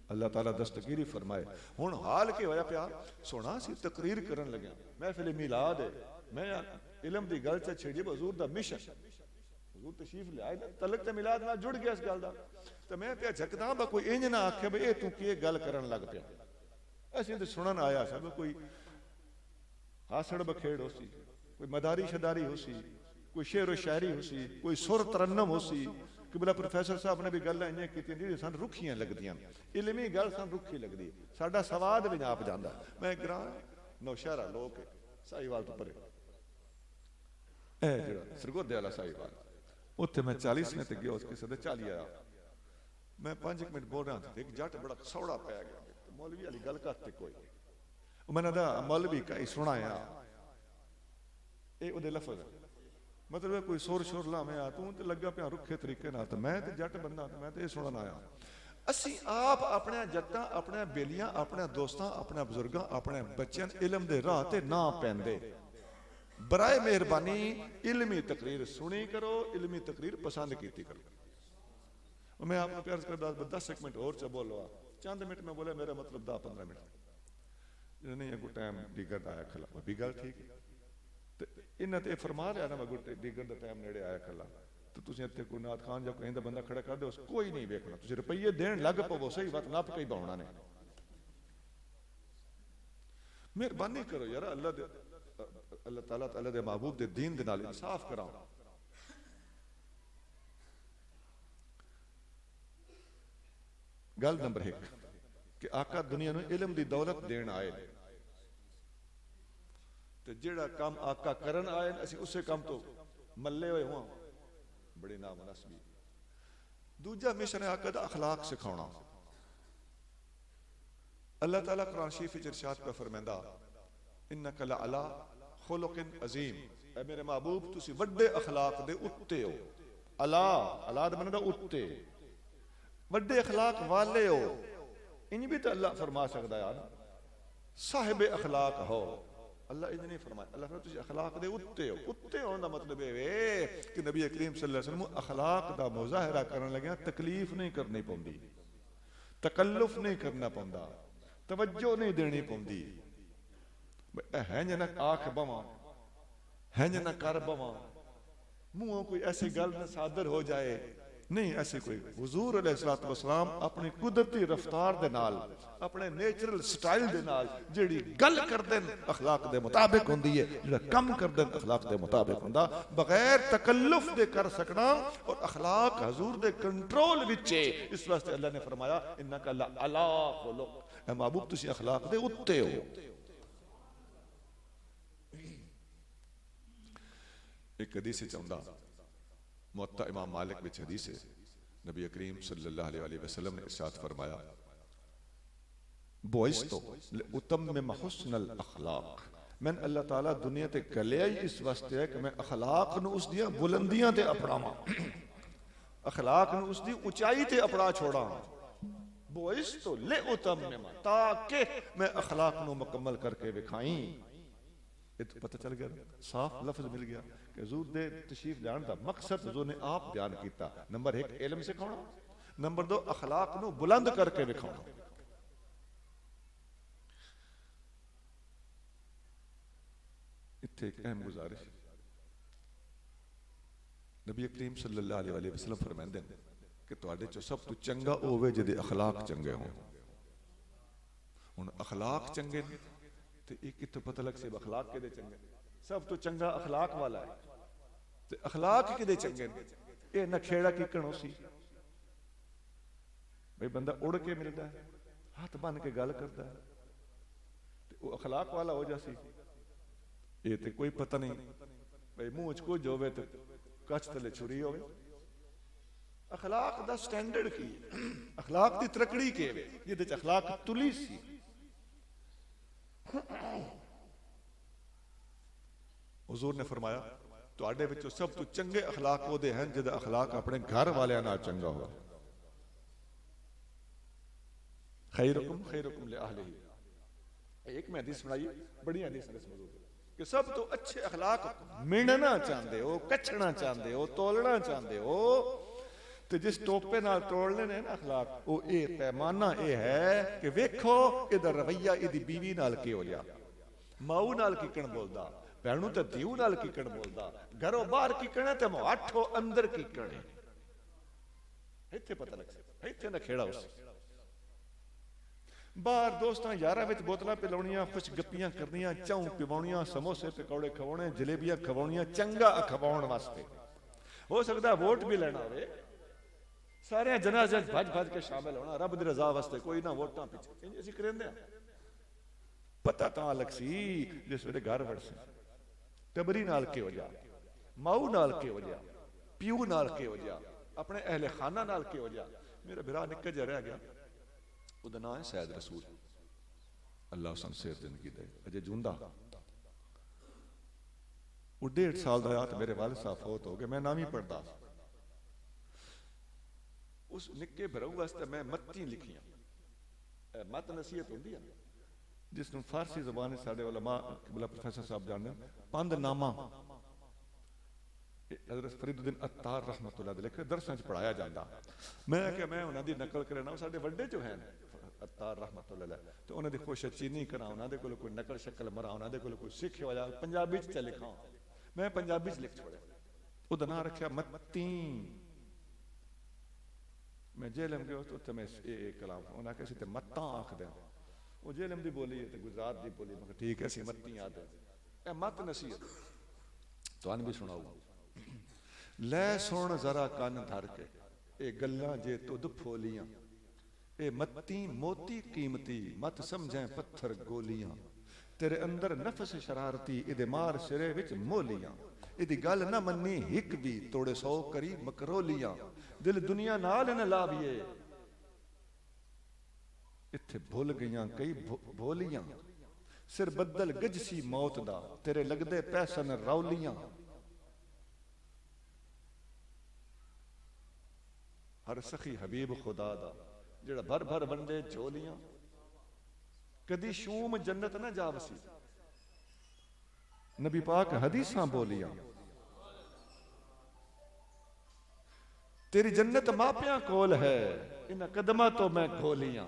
अल्लाह ताला दस्तगीरी फरमाए हुण हाल के होया पिया सोना सी तकरीर करन लग्या महफिल मिलाद है मैं इल्म दी गल च छेड़ी हजूर दा मिशन हजूर तशरीफ ले आए ना तलक ते मिलाद नाल जुड़ गया इस गल दा ते मैं पिया झकदा बा कोई इंज ना आखे बई ए तू की गल करन लग पिया असीं ते सुनन आया सब कोई हासड़ बखेड़ होसी कोई मदारी शदारी होसी कोई शेर व शायरी होसी कोई सुर तरन्नम होसी कि बोला प्रोफेसर साहब ने भी गल इं की सन रुखियां लगदियां इलमी गल सन रुखी लगदी साडा सवाद भी आप जांदा मैं ग्रां नौशहरा लोक साहिवाल तो परे ए जेड़ा सरगोदे वाला साहिवाल उत्थे मैं 40 में ते गया उस किसे दे 40 आया मैं 5 मिनट बोल रहा था एक जट बड़ा सौड़ा पै गया मौलवी वाली गल करते कोई मैंने दा मौलवी कई सुनाया ए ओदे लफ्ज मतलब कोई सुर शुर लावे तू तो लगा पिया रुखे तरीके नाल मैं तो जट बंदा मैं तो ये सुनन आया असी आप अपने जट्टां अपने बेलियां अपने दोस्तां अपने बुजुर्गां अपने बच्चों इलम दे राह ते ना पैंदे बराए मेहरबानी इलमी तकरीर सुनी करो इलमी तकरीर पसंद कीती करो मैं आपको प्यार करदा 10 मिनट और च बोलो चंद मिनट में बोले मेरा मतलब 10-15 मिनट नहीं अगो टाइम डिगर आया खला भी गल ठीक है इन्हें तो फरमा रहा ना मैं डिगर का टाइम नेड़े आया खला तो तुम इतने कोई नाथ खान या कोई बंदा खड़ा कर दो कोई नहीं वेखना तुम रुपये देन लग पवो सही बात नप कई बाउना ने मेहरबानी करो यार अल्लाह ताला ताला दे महबूब दे दीन दे नाल इंसाफ कराओ गल नंबर 1 कि आका दुनिया नूं इल्म दी दौलत देन आए ते जेड़ा काम आका करन आए असी उसे काम तो मल्ले हुए हुआ बड़े नामुनासिबी दूजा मिशन है आका दा अखलाक सिखाना अल्लाह ताला कुरान शरीफ विच इरशाद पे फरमांदा इन्नका लअला खुलुकिन अजीम ऐ मेरे महबूब तुसी वड्डे अखलाक दे उत्ते हो अला अला दा मतलब उत्ते वड्डे अखलाक वाले हो इन भी तो अल्लाह फरमा सकदा है यार साहिब अखलाक हो अल्लाह इन्हें नहीं फरमाया अल्लाह तुझे अखलाक दे उत्ते होने का मतलब है कि नबी करीम सल्लल्लाहु अलैहि वसल्लम अखलाक का मुजाहरा करने लगे तकलीफ नहीं करनी पौंदी तकल्लुफ नहीं करना पौंदा तवज्जो नहीं देनी पौंदी है ना आख बवा है ना कर बवा मुंहों कोई ऐसी गल न सादर हो जाए नहीं ऐसे कोई हुजूर अलैहिस्सलातु वस्सलाम अपनी कुदरती रफ्तार दे नाल अपने नेचुरल स्टाइल दे नाल जेड़ी गल करदे अखलाक दे मुताबिक हुंदी है जेड़ा कम करदे अखलाक दे मुताबिक हुंदा बगैर तकल्लुफ दे कर सकना और अखलाक हुजूर दे कंट्रोल विच है इस वास्ते अल्लाह ने फरमाया इन्नका ला अला खुलुक ए महबूब तुसी अखलाक दे उत्ते हो एक हदीस चाहता मुअत्ता इमाम मालिक विच हदीस है, नबी करीम सल्लल्लाहु अलैहि वसल्लम ने इरशाद फरमाया, बुइस्तु लिउतम्मिम हुस्नल अखलाक, मैं अल्लाह ताला दुनिया ते गलिया ही इस वास्ते है कि मैं अखलाक नूं उस दियां बुलंदियां ते अपनावां, अखलाक नूं उस दी ऊंचाई ते अपना छोड़ा। बुइस्तु लिउतम्मिम, ताकि मैं अखलाक नूं मुकम्मल करके विखाई। ये तो पता चल गया, साफ लफ्ज मिल गया कि हुजूर दे तशरीफ लाने दा मकसद हुजूर ने आप बयान किया। नंबर 1 इल्म सिखाना, नंबर 2 अखलाक नूं बुलंद करके विखाना। इत्थे एक अहम गुजारिश, नबी करीम सल्लल्लाहु अलैहि वसल्लम फरमांदे ने कि तुहाडे चो सब तो चंगा होवे जिहदे अखलाक चंगे होण। हुण अखलाक चंगे ने ते एक कितों पता लग से अखलाक किहदे चंगे? सब तो चंगा अखलाक वाला है ते अखलाक किहदे चंगे ने? ये नखेड़ा कीकण सी भाई, बंदा उड़ के मिलता है, हाथ बन के गल करता है ते वो अखलाक वाला हो जासी। ये तो कोई पता नहीं भाई, मुंह च कुछ होवे ते कच तले छुरी होवे। अखलाक दा स्टैंडर्ड की, अखलाक दी तरकड़ी के वे जिहदे च अखलाक तुली सी। हुजूर ने फरमाया तुहाडे विचों सब तो चंगे अखलाक ओहदे हैं जिहदा अखलाक अपने घर वालियां नाल चंगा हो। खैरुकुम खैरुकुम लिअहलिही, एक मैं हदीस सुनाई, बड़ी हदीस मौजूद है कि सब तो अच्छे अखलाक मिलना चाहते हो, कछना चाहते हो, तोलना चाहते हो, तो जिस टोपे नाल तोड़ने ने ना अखलाक, वो ये पैमाना ये है कि वेखो इहदा रवैया इहदी बीवी नाल की हो जा, माऊ नाल कीकण बोलदा, भैनू तो धीऊ नाल कीकण बोलदा, घरों बाहर कीकण है ते मुहाठो अंदर कीकण है। इत्थे पता लग सकता, इत्थे नखेड़ा उस बाहर दोस्तां यारां विच बोतलां पिलाउणियां, खुश गप्पियां करनियां, चाऊ पिवाउणियां, समोसे पकौड़े खवाउणे, जलेबियां खवाउणियां, चंगा खवाउण वास्ते। हो सकदा वोट भी लेना होवे, सारे जनाजे भज भज के शामिल होना रब दी रजा वास्ते, कोई ना वोटां पिछे। इंज असीं करेंदे आ। पता तां लग सी जिस वेले घर वड़से टबरी नाल के हो जा, माऊ नाल के हो जा, प्यू नाल के हो जा, अपने अहले खाना नाल के हो जा। मेरा बिरा निक्का जिहा रह गया, ਉਹਦਾ नाम है सैयद रसूल, अल्लाह उसन सेहत जिंदगी दे, अजे जूंदा। वो 1.5 साल का तो मेरे वालिद साहब फौत हो गए, मैं नाम ही पढ़ता। उस निक्के भराऊ वास्ते मैं मत्ती लिखियां, मत नसीहत होंदी है जिसनों फारसी जबान साडे उलमा किबला प्रोफेसर साहब जानते, पंदनामा हज़रत फरीदुद्दीन अत्तार रहमतुल्लाह अलैह लिखे, दरसां च पढ़ाया जाता। मैं क्या मैं उन्हां दी नकल करना, साडे वड्डे चो हैं अत्तार रहमतुल्लाह अलैह, तो उन्हां दी खुश चीनी करा, उन्हां दे कोल कोई नकल शक्ल मरा, उन्हां दे कोल कोई सिख हो जा, पंजाबी च लिखा, मैं पंजाबी च लिख छोड़े। उहदा नाम रखिया मत्ती। मैं जेलम गया उत्थे मैं ये कलाम उन्हें कहा ते मत्ता आखदे, वो जेलम दी बोली है ते गुजरात दी बोली, मैं ठीक है सी मत्ती याद है। ए मत नसीहत तुहानू भी सुनाऊं, लै सुन जरा कान धर के, ए गल्लां जे तुद फोलियां, ए मत्ती मोती कीमती, मत समझें पत्थर गोलियां, तेरे अंदर नफस शरारती, इदे मार सिरे विच मोलियां, इदी गल ना मन्नी हिक भी, तोड़े 100 करी मकरोलियां, दिल दुनिया नाल न लाविए, इत्थे भुल गईयां कई भोलियां, सिर बदल गजसी मौत दा, तेरे लगदे पैसन रौलियां। हर सखी हबीब खुदा दा, जेड़ा भर भर वंडे झोलियां, कदी शूम जन्नत ना जावसी, नबी पाक हदीसां बोलियां, तेरी जन्नत मापियां कोल है, इन्हां कदमां तो मैं खोलियां,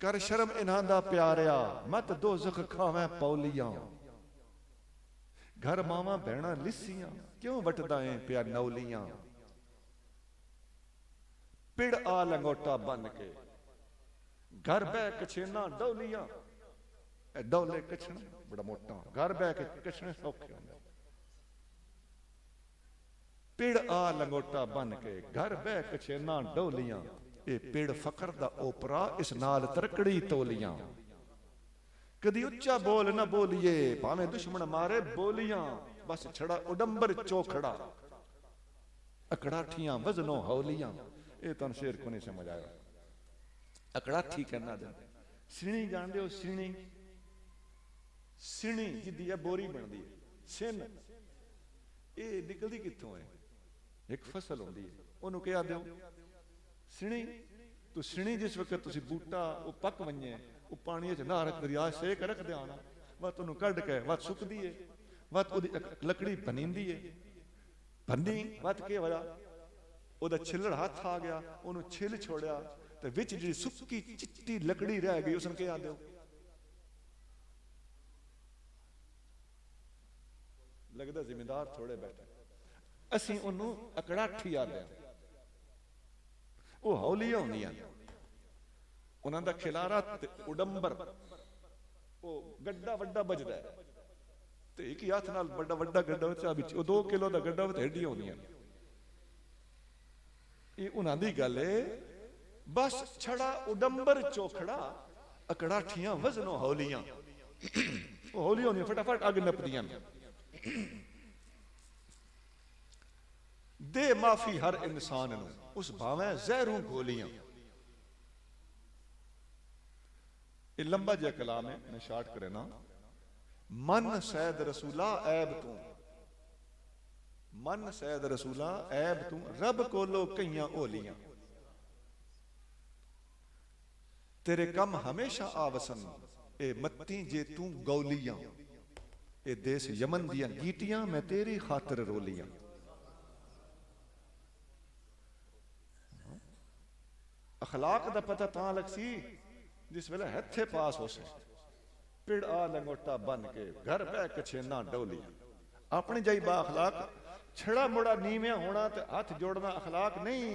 कर शर्म इन्हां दा प्यारिया, मत दोज़ख खावें पौलियां, घर मावां भैणां लिसियां, क्यों वटदा ऐ पिया नौलियां, पिड़ आ लंगोटा बन के, घर बह कछेना डौलियां, डौले कछना बड़ा मोटा, घर बह के कछने सौखे होंदे, पिड़ आ लंगोटा बन के, घर बह कछेना डौलियां, ये पिड़ फकर दा ओपरा, इस नाल तरकड़ी तोलियां, कदी उच्चा बोल ना बोलिए, भावें दुश्मन मारे बोलियां, बस छड़ा उडंबर चौखड़ा अकड़ाठियां वजनों हौलियां। ये तुम शेर को नहीं समझ आया। अकड़ाठी कहना दे सिणी जानते हो सिणी सिणी जिद्दी है बोरी बनती है सिन ये निकलती कितों है एक फसल होती है उन्होंने क्या दो सिणी तो सिणी जिस वक्त तुसी बूटा वो पक वने वो पानी च ना रख दरिया सेक रख दे आना वत उन्होंने कढ़ के वत सुकदी है वत उदी लकड़ी बनींदी है बनी वत के वजह ओदा छिलड़ हाथ आ गया उन्होंने छिल छोड़िया ते विच जी सुक्की चिट्टी लकड़ी रह गई उसने क्या दो लगता जिम्मेदार थोड़े बैठे असी उन्होंने अकड़ाठी आते वो हौलियां होंदियां उन्होंने खिलारा उडंबर वो गड्ढा वड्डा बजदा है ते एक ही हाथ नाल बड़ा वड्डा गड्ढा बच्चा बिच 2 किलो दा गड्ढा ते हड्डियां होंदियां ये उन्हां दी गल है बस छड़ा उडंबर चौखड़ा अकड़ाठियां वजनों हौलियां वो हौलियां होंदियां फटाफट अग नपदियां दे माफी हर इंसान नूं उस भावें जहरों गोलियां। ये लंबा जिहा कलाम है मैं शार्ट करे ना मन सैद रसूला ऐब तू मन सैद रसूला ऐब तू रब कोलो कईयां ओलियां तेरे कम हमेशा आवसन ए मत्ती जे तू गौलियां ए देश यमन दियां गीटियां मैं तेरी खातिर रोलियां। अखलाक दा पता तां लग सी जिस वेले हथे पास हो से पिड़ आ लंगोटा बन के घर बह कछेना डोलियां अपनी जाई बा अखलाक छड़ा मुड़ा नीविया होना ते हाथ जोड़ना अखलाक नहीं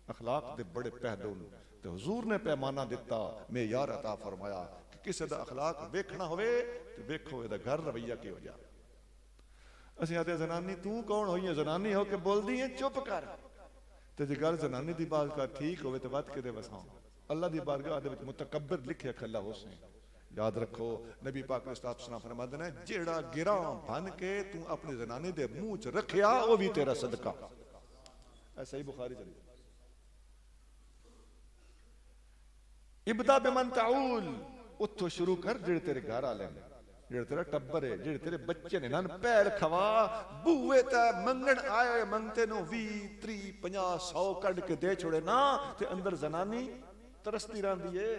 अखलाक दे बड़े पहलू ते हुजूर ने पैमाना दिता मैं यार अता फरमाया कि किसी दा अखलाक वेखना होवे ते वेखो इहदा घर रवैया की हो जा। असीं आते जनानी तू कौन होई है जनानी हो के बोलदी है चुप कर ते जे गल जनानी दी बात का ठीक होवे ते वत के दे वसां अल्लाह दी बारगाह दे विच मुतकब्बिर लिखे खल्ला हुसैन याद रखो नबी पाक अलैहिस्सलाम फरमाते हैं जेड़ा गिरा बन के तू अपनी जनानी दे मुंह च रखिया वो भी तेरा सदका ऐसा ही बुखारी चली इब्दा बिमन ताउल उतो शुरू कर जेड़े तेरे घर आ लेने जेड़े तेरा टब्बर है जेड़े तेरे बच्चे ने नन पैर खवा बूए ते मंगण आए मंगते नु 20 30 50 100 कड के दे छोड़े ना ते अंदर जनानी तरसती रहंदी है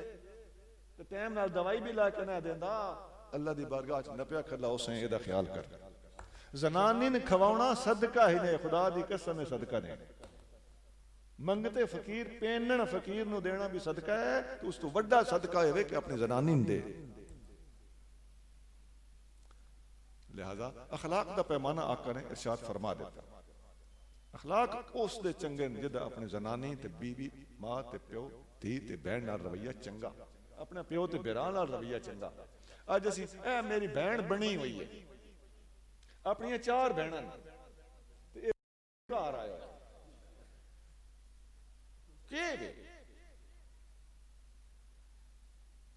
ते टाइम नाल दवाई भी ला के ना देंदा अल्लाह दी बारगाह च नपिया खला उसे एदा ख्याल कर जनानी ने खवाउना सदका ही ने खुदा दी कसम है सदका ने मंगते फकीर पेनन फकीर नु देना भी सदका है तो उस तो बड़ा सदका है कि अपनी जनानी दे। लिहाजा अखलाक दा पैमाना आका ने इरशाद फरमा दिता अखलाक उस दे चंगे जिदा अपनी जनानी ते बीवी मां ते प्यो धी ते बहन नाल रवैया चंगा अपने प्यो ते बिरा नाल रवैया चंगा। अज असी ए मेरी बहन बनी हुई है अपनी 4 बहनां ते घर आया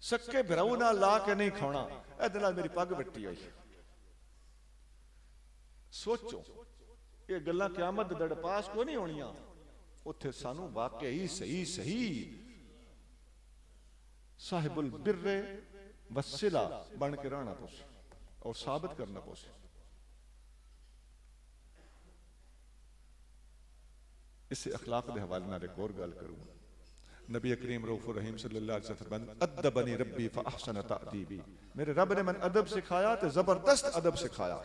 सक्के बिराऊ नाल ला के नहीं खाना ए मेरी पग वट्टी हुई। सोचो ये गल्लां क़यामत दे दड़ पास को नहीं होनियां उत्थे सानू वाकई सही सही साहिबुल बिर्रे वसिला बन के रहना पोसे और साबित करना पोसे। इसे अखलाक के हवाले नाल एक और गल करूं नबी करीम रऊफ रहीम सल्लल्लाहु अलैहि वसल्लम अदबनी रब्बी फअहसन तअदीबी मेरे रब ने मन अदब सिखाया ते जबरदस्त अदब सिखाया।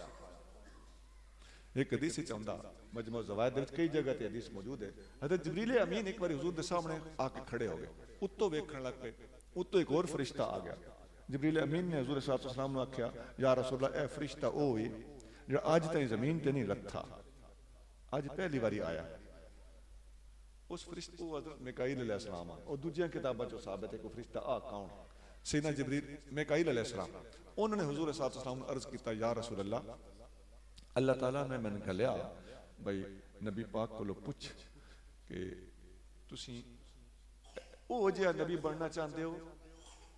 एक हदीस चाहता मजमू ज़वाइद में कई जगह ते हदीस मौजूद है हज़रत जिब्रील अमीन एक बार हुजूर के सामने आके खड़े हो गए उत्तों वेखण लग पे उत्तों एक और फरिश्ता आ गया जिब्रील अमीन ने हुजूर सल्लल्लाहु अलैहि वसल्लम ने आख्या या रसूल अल्लाह ए फरिश्ता ओ ही जो अज ताईं जमीन ते नहीं लथा अज पहली बारी आया उस फरिश्ते को हज़रत मिकाईल अलैहिस्सलाम और दूसरी किताबों चो साबित है कि फरिश्ता आ कौन सैयदना जिब्रील मिकाईल अलैहिस्सलाम उन्होंने हुजूर सल्लल्लाहु अलैहि वसल्लम अर्ज किया या रसूल अल्लाह अल्लाह ताला ने मैंने गलिया भाई नबी पाक को पुछ कि तुसी ओ जिहा नबी बनना चाहते हो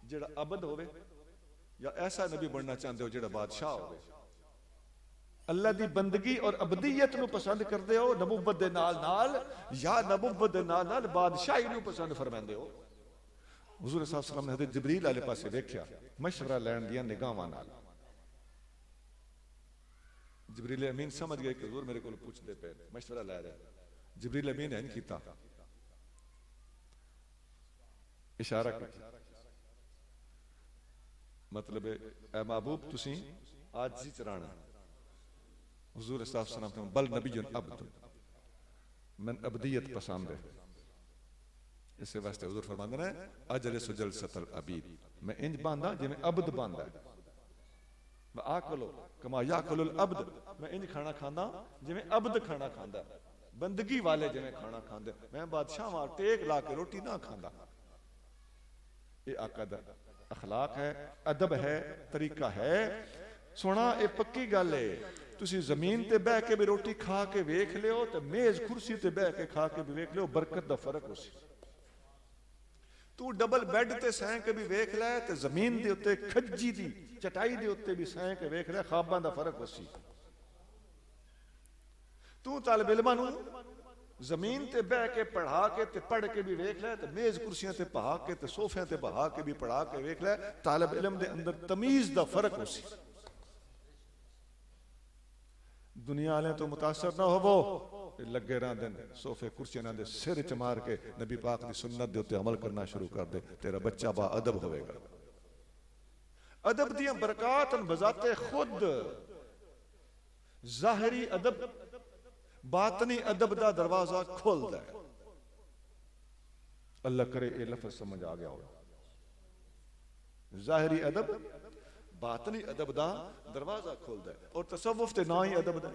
जेड़ा अबद होवे या ऐसा नबी बनना चाहते हो जेड़ा बादशाह होवे। अल्लाह दी बंदगी और अबदीयत नूं पसंद करदे हो नबुव्वत दे नाल नाल, या नबुव्वत दे नाल नाल बादशाही नूं पसंद फरमांदे हो? हुजूर साहब सल्लल्लाहु अलैहि वसल्लम ने हज़रत जिब्रील आले पासे वेख्या मशवरा लैण दियां निगाहां नाल। जिब्रील अमीन समझ गए कि हुजूर मेरे को पूछते पे मशवरा लै रहे। जिब्रील अमीन ने किया इशारा किया, मतलब ए महबूब तुसी आजी चराना। हुजूर सल्लल्लाहु अलैहि वसल्लम बल नबीयुन अब्द, मन अबदियत पसंद है। इस वास्ते हुजूर फरमाते हैं अजलिस जलसतल अबीद, मैं इंज बांधा जिवें अब्द बांधा है। आकलो कमा याकुलुल अब्द, मैं इंज खाना खांदा जिवें अब्द खाना खांदा, बंदगी वाले जिवें खाना खांदे। मैं बादशाह वाल टेक ला के रोटी ना खांदा। ये आका दा अखलाक है, अदब है, तरीका है। सोना ये पक्की गल है, तुसी जमीन ते बह के भी रोटी खा के वेख लियो ते मेज कुर्सी ते बह के खा के भी वेख लियो, बरकत दा फर्क हो सी। तू डबल बेड ते सह के भी वेख लै ते जमीन दे उत्ते खज्जी दी चटाई दे उत्ते भी सह के वेख लै, ख्वाबां दा फर्क हो सी। तू तालिब इल्मां नूं जमीन ते बह के पढ़ा के ते पढ़ के भी वेख लै ते मेज कुर्सियां ते बहा के ते सोफियां ते बहा के भी पढ़ा के वेख लै, तालिब इल्म दे अंदर तमीज दा फर्क हो सी। दुनिया वाले तो मुतासर ना होवो, लगे रहंदे ने सोफे कुर्सियां दे सिर च मार के नबी पाक दी सुन्नत दे उत्ते अमल करना शुरू कर दे, तेरा बच्चा बा अदब होवेगा। अदब दियां बरकात बजाते खुद, ज़ाहिरी अदब बातनी अदब दा दरवाजा खोलदा है। अल्लाह करे ये लफ्ज़ समझ आ गया हो। ज़ाहिरी अदब बातनी अदब दा दरवाजा खोलदा है, और तसव्वुफ ते ना ही अदब दा।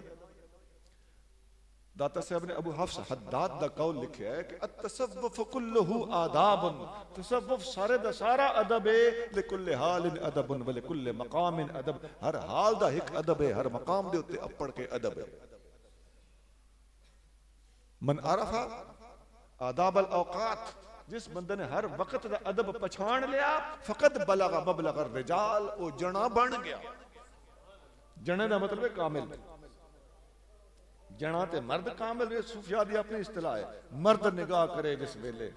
दाता साहब ने अबू हफ्स हद्दाद दा कौल लिखा है कि अतसव्वुफ कुल्लुहु आदाबुन, तसव्वुफ सारे दा सारा अदब है। लिकुल्लि हालिन अदबुन व लिकुल्लि मकामिन अदब, हर हाल दा एक अदब है, हर मकाम दे उत्ते अपड़ के अदब है। मन आरफा आदाब अल औकात, जिस बंदे ने हर वक्त दा अदब पछाण लिया, फकत बलगा मबलग रिजाल, ओ जना बन गया। जने दा मतलब है कामिल। जना ते मर्द कामिल, सूफिया दी अपनी इस्तिलाह है। मर्द निगाह करे जिस वेले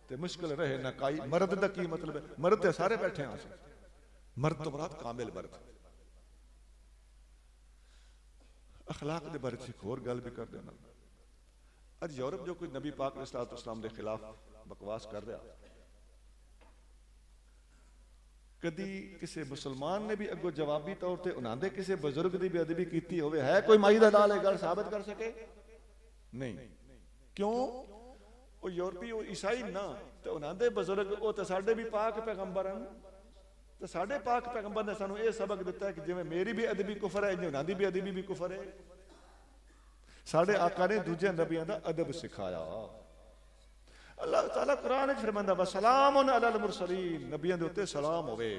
ते मुश्किल रहे ना काई। मर्द दा की मतलब है? मर्द ते सारे बैठे हैं, मर्द तो मुराद कामिल मर्द। अखलाक दे बारे च होर गल भी कर देना। अज यूरोप जो कोई नबी पाक अलैहिस्सलाम दे खिलाफ बकवास कर रहा, कदी किसी मुसलमान ने भी अगो जवाबी तौर पर उन्होंने किसी बुजुर्ग की बेअदबी की होवे? है कोई माई दा लाल गल साबित कर सके? नहीं। क्यों? वो यूरोपी वो ईसाई ना, तो उन्होंने बुजुर्ग वो तो साडे भी पाक पैगंबर हैं, तो साडे पाक पैगंबर ने सानू ये सबक दिता है कि जिवें मेरी भी अदबी कुफर है, उन्होंने भी अदबी भी कुफर है। साडे आका ने दूजे नबियां दा अदब सिखाया। अल्लाह ताला कुरान च फरमांदा वा सलामुन अलल मुरसलीन, नबियां दे उत्ते सलाम होवे।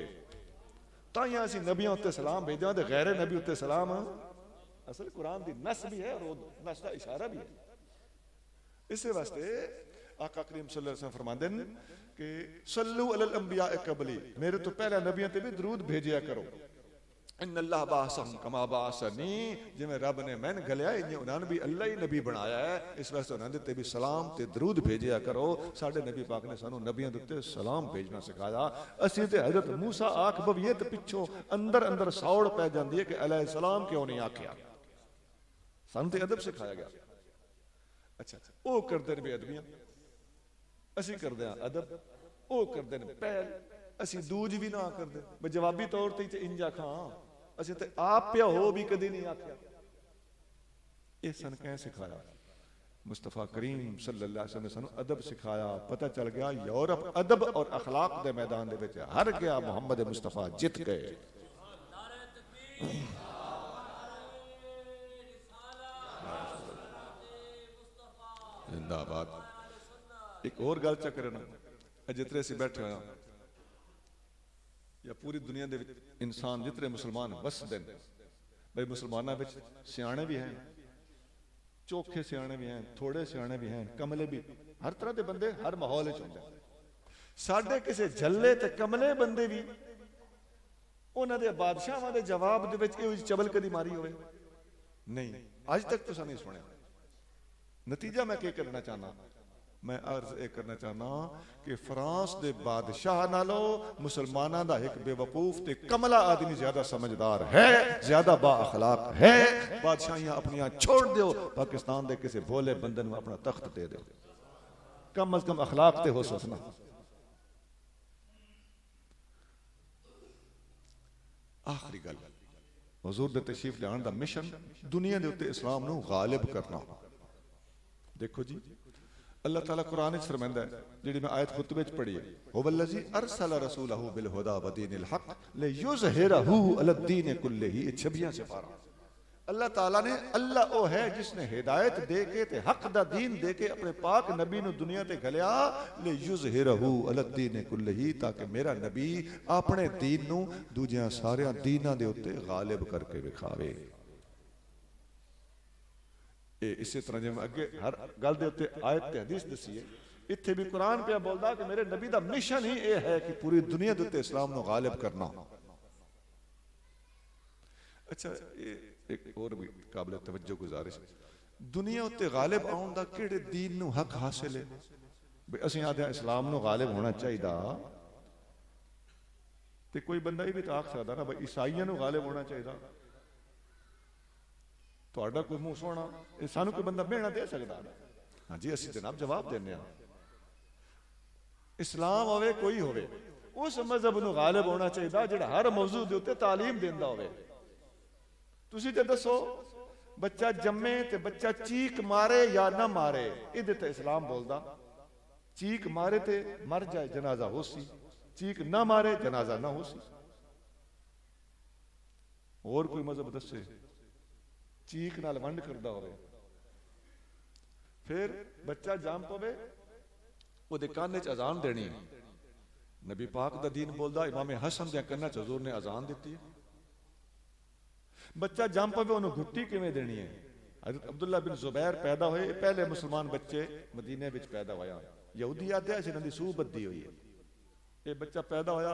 ताइयां असीं नबियां उत्ते सलाम भेजां ते गैर नबी उत्ते सलाम। असल कुरान दी नस भी है और नस दा इशारा भी है। इस वास्ते आका करीम सल्लल्लाहु अलैहि वसल्लम फरमांदे न कि सल्लु अलल अंबिया कबली, मेरे तो पहले नबियां ते भी दरूद भेजिया करो। इन्नल्लाह बासहम कमा बासनी, जिवें रब ने मैन गलिया इन्हें उन्होंने भी अल्लाह ही नबी बनाया है। इस वास्ते उन्होंने ते भी सलाम ते दरूद भेजिया करो। साडे नबी पाक ने सानू नबियां दे उत्ते सलाम भेजना सिखाया। असीं ते हजरत मूसा आख बवीए ते पिछों अंदर अंदर सौड़ पै जांदी है कि अलैहि सलाम क्यों नहीं आखिया। सानू ते अदब सिखाया गया। अच्छा, वो करदे ने बेअदबियां, असीं करदे हां अदब। वो करदे ने पहल, असीं दूज भी ना करदे। जवाबी तौर ते इंजा खां, असीं ते आप पिया हो भी कदी नहीं आख्या। ये सन कैं सिखाया? मुस्तफा करीम सल्लल्लाहु अलैहि वसल्लम ने सानू अदब सिखाया। पता चल गया यूरोप अदब और अखलाक दे मैदान दे विच हार गया, मुहम्मद मुस्तफा जित गए। जिंदाबाद। एक और गल चक्कर ना, जितने असीं बैठे होया या पूरी दुनिया दे इंसान जितने मुसलमान वसदे ने, भाई मुसलमानों में सियाणे भी हैं, चोखे सियाणे भी हैं, थोड़े सियाणे भी हैं, कमले भी, हर तरह के बंदे हर माहौल च होंदे। साडे किसे झल्ले ते कमले बंदे भी उन्हां दे बादशाहां दे जवाब दे विच इहो चबल कदी मारी होवे? नहीं, अज तक तुसा नहीं सुनिया। नतीजा मैं क्या करना चाहना, मैं अर्ज ये करना चाहना कि फ्रांस के बादशाह नालों मुसलमाना का एक बेवकूफ ते कमला आदमी ज्यादा समझदार है, ज्यादा बा अखलाक है। बादशाहियां अपनियां छोड़ दो, पाकिस्तान के किसी भोले बंदे को अपना तख्त दे दो, कम अज कम अखलाक ते हो सोचना। आखिरी गल, हुजूर दे तशरीफ लियाण दा मिशन दुनिया दे उत्ते इस्लाम नू गालिब करना। देखो जी, अल्लाह ताला कुरान विच फरमांदा है, जिहड़ी मैं आयत खुतबे च पढ़ी है, हुवल्लज़ी अरसला रसूलहू बिल हुदा व दीनिल हक लियुज़हिरहू अलद्दीन कुल्लिही। 26 सिपारा अल्लाह ताला ने, अल्लाह ओ है जिसने हिदायत दे के ते हक दा दीन दे के अपने पाक नबी नू दुनिया ते घलिया, लियुज़हिरहू अलद्दीन कुल्लिही, ताकि मेरा नबी अपने दीन नू दूजियां सारियां दीनां दे उत्ते गालिब करके विखावे। इस तरह जिवें अगे हर गल दे उत्ते आयत ते हदीस दसी है, इत्थे भी कुरान पे बोलदा कि मेरे नबी दा मिशन ही यह है कि पूरी दुनिया दे उत्ते इस्लाम नू गालिब करना। अच्छा, एक और भी काबिल तवज्जो गुजारिश, दुनिया उत्ते गालिब आउण दा किहड़े दीन नू हक हासिल है? भाई असीं आदे इस्लाम नू गालिब होना चाहिदा, ते कोई बंदा ये भी तो आख सकदा ना भाई ईसाइयां नू गालिब होना चाहिदा। तुहाडा कोई मुंह सोना, सानू कोई बंदा बहना दे सकदा? हाँ जी, असीं जनाब जवाब देने। इस्लाम होवे कोई होवे, उस मजहब नू गालिब होना चाहिए जिहड़ा हर मौजू दे उत्ते तालीम देंदा होवे। तुसीं ते दसो, बच्चा जम्मे ते बच्चा चीक मारे या ना मारे, इहदे ते इस्लाम बोलदा। चीक मारे ते मर जाए जनाजा होसी, चीक ना मारे जनाजा ना होसी। और कोई मजहब दसे चीक नाल वंड करदा होवे, फिर बच्चा जाम पवे ओदे कान च अजान देनी है। नबी पाक दा दीन बोलदा, इमाम हसन दे कन्ना च हुजूर ने अजान दी है। बच्चा जाम पवे ओनू घुट्टी किवें देनी है? हज़रत अब्दुल्ला बिन जुबैर पैदा होए, पहले मुसलमान बच्चे मदीने विच पैदा होया। यहूदी आदे इन्हां दी सूह बद्दी हुई है। ये बच्चा पैदा होया,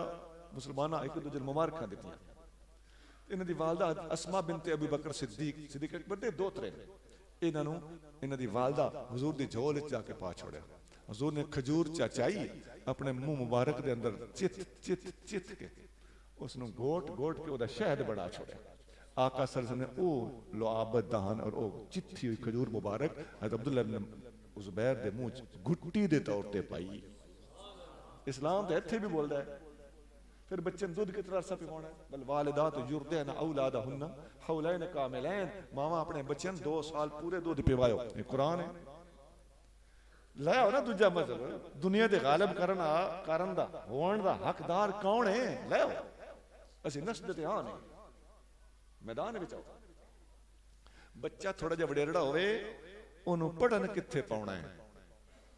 मुसलमाना एक दूजे नूं मुबारकां दित्तियां। इन्हां दी वालदा अस्मा बिनते अबू बकर सिद्दीक अकबर दे दोतरे, इन्हां नूं इन्हां दी वालदा हुजूर दी झोल च जाके पा छोड़िया। हुजूर ने खजूर चाचाई, अपने मुंह मुबारक दे अंदर चित चित चित के उसनूं घोट घोट के ओदा शहद बना छोड़िया। आका सल्लल्लाहु अलैहि वसल्लम ने ओ लुआबत दहन और ओ चित्थी हुई खजूर मुबारक हज़रत अब्दुल्ला बिन ज़ुबैर दे मुंह च घुट्टी दे तौर ते पाई। इस्लाम तो इत्थे भी बोलदा है। फिर बच्चे दूध कितना अरसा पिवाना है? बल वालिदात युरदिन औलादहुन्ना हौलैन कामिलैन, मावा अपने बच्चों 2 साल पूरे दूध पिवाओ। ये कुरान है। लाओ ना दूजा मजहब, दुनिया दे गालिब करन दा होण दा हकदार कौन है? लाओ, असीं नस्ल ते हां नहीं, मैदान विच आओ। बच्चा थोड़ा जिहा वडेरड़ा होवे, ओनू पढ़न कित्थे पाउणा है?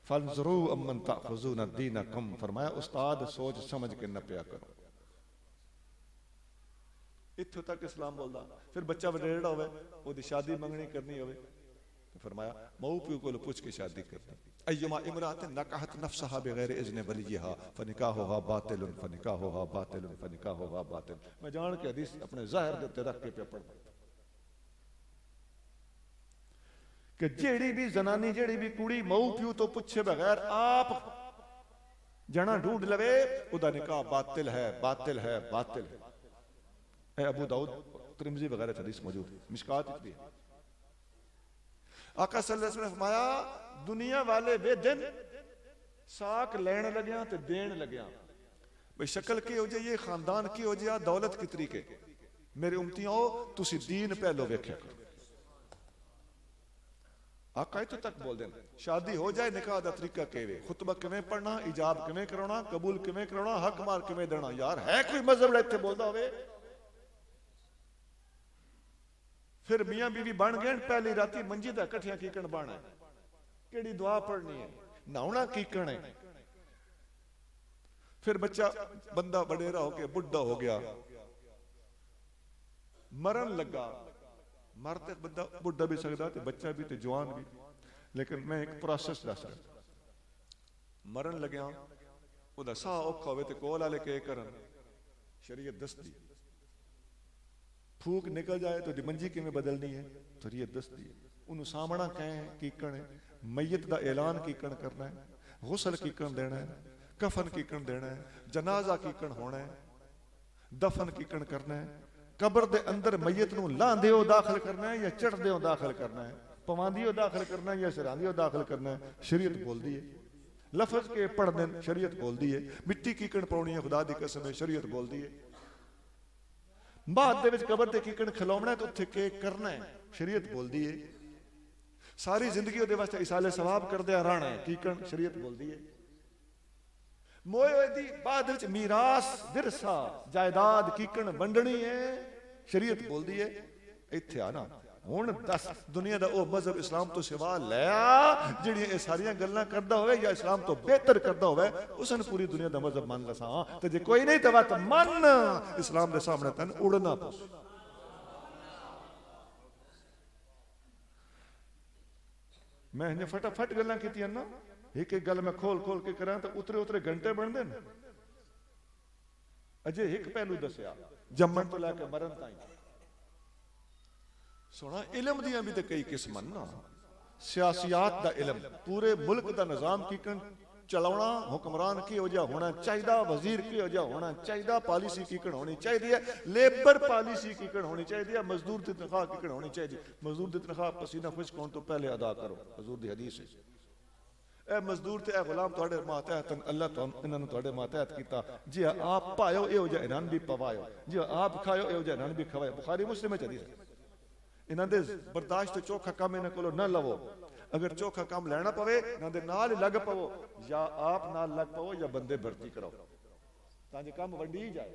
फंज़ुरू अम्मन ताख़ुज़ूना दीनकुम, फरमाया उस्ताद सोच समझ के नपिया करो। इत्थों तक इस्लाम बोलदा। फिर बच्चा वडेरड़ा होवे, ओदी शादी मंगनी करनी होवे, तो फरमाया माऊ प्यो को पूछ के शादी करनी। अय्युमा इमरातिन नकाहत नफ्सहा बिगैर इज़्नि वलियहा फनिकाहुहा बातिलुन फनिकाहुहा बातिलुन फनिकाहुहा बातिल। मैं जान के हदीस अपने ज़ाहिर दे उत्ते रख के पे पढ़दा कि जेड़ी भी जनानी, जेड़ी भी कुड़ी माऊ प्यो तो पूछे बगैर आप जना ढूंढ लवे, उदा निकाह बातिल है, बातिल है, बातिल है। अबू दाऊद, तिरमिज़ी वगैरह हदीस मौजूद है, मिशकात भी है। आका सल्लल्लाहु अलैहि वसल्लम ने फरमाया, दुनिया वाले वे दिन साक लैन लग्या ते देन लग्या। भाई शक्ल की हो जाए, ये खानदान की हो जाए, दौलत की तरीके। मेरे उम्मतियों तुसी दीन पहलो वेख्या करो। आका इत्थों तक बोल देन, शादी हो जाए निकाह दा तरीका केवे, खुतबा किवें पढ़ना, इजाब किवें कराउणा, कबूल किवें कराउणा, हक मार किवें देना। यार है कोई मजहब इत्थे बोलदा होवे? फिर मियां बीवी बन गए, पहली राती मंजी दा कठिया कीकण बाणा है, केड़ी दुआ पढ़नी है, नहाउणा कीकण है। फिर बच्चा बंदा वडेरा हो के बुढ़ा हो गया, मरन लगा। मरते बंदा बुढ़ा भी सकदा ते बच्चा भी ते जवान भी, लेकिन मैं एक प्रोसेस दस रहा। मरन लग्या, ओदा साह औखा होवे ते कोल वाले के करन, शरीयत दसदी फूक निकल जाए तो मंजी किमें बदलनी है, शरीयत दसदी है। उन्होंने सामना कैं कीकण है, मैयत का ऐलान कीकण करना है, गुसल कीकण देना है, कफन कीकण देना है, जनाजा कीकण होना है, दफन कीकण करना है, कब्र दे अंदर मैयत नूं लांदिओ दाखिल करना है या चढ़दिओ दाखिल करना है, पवांदिओ दाखिल करना है या सिरांदिओ दाखिल करना है, शरीयत बोलदी है। लफज के पढ़ने शरीयत बोलदी है। मिट्टी कीकण पाउणी है, खुदा दी कसम है, शरीयत बोलदी है। बाद दे विच कब्र ते कीकण खिलाउणा है तो उत्थे केक करना है, शरीयत बोलदी है। सारी जिंदगी उहदे वास्ते इसाले सवाब करदे रहना है, कीकण शरीयत बोलदी है। मोए दी बाद विच मीरास विरसा जायदाद कीकण वंडनी है, शरीयत बोलदी है। इत्थे आना हुण दस दुनिया दा ओ मजहब इस्लाम तो सिवा लै आ जिहड़ियां ए सारियां गल्लां करदा होवे या इस्लाम तो बेहतर करदा होवे उसने पूरी दुनिया दा मजहब मान लसा। ते जे कोई नहीं तवा तो मन इस्लाम दे सामने तन उड़ना पस। मैं इन्हें फटाफट गल्लां कीतियां ना, एक एक गल मैं खोल खोल के करा तो उतरे उतरे घंटे बनते हैं। अजे एक पहलू दसिया जम्मन तो लैके मरन ताई। सोना इलम दियां भी तो कई किस्म ना, सियासियात दा इलम, पूरे मुल्क दा निजाम कीकण चलाउणा, हुक्मरान की हो जा होना चाहिए, वजीर की हो जा होना चाहिए, पॉलिसी कीकण होनी चाहिए, लेबर पॉलिसी कीकण होनी चाहिए, मजदूर की तनख्वाह कीकण होनी चाहिए। मजदूर की तनख्वाह पसीना खुश्क होने तो पहले अदा करो, हजूर दी हदीस है। ए मजदूर ते ए गुलाम तुहाडे मातहत, अल्लाह तुहानू इन्हां नू तुहाडे मातहत कीता, जी आप पायो इहो जिहा इन्हां भी पवायो, जी आप खायो इहो जिहा इन्हां भी खवायो। बुखारी मुस्लिम में हदीस है। इन्हां दे बर्दाश्त चोखा काम इन्हां कोलों न लवो, अगर चोखा काम लेना पवे इन्हां दे नाल लग पवो, या आप नाल लग पवो या बंदे भर्ती करो ताकि काम वंडी जाए।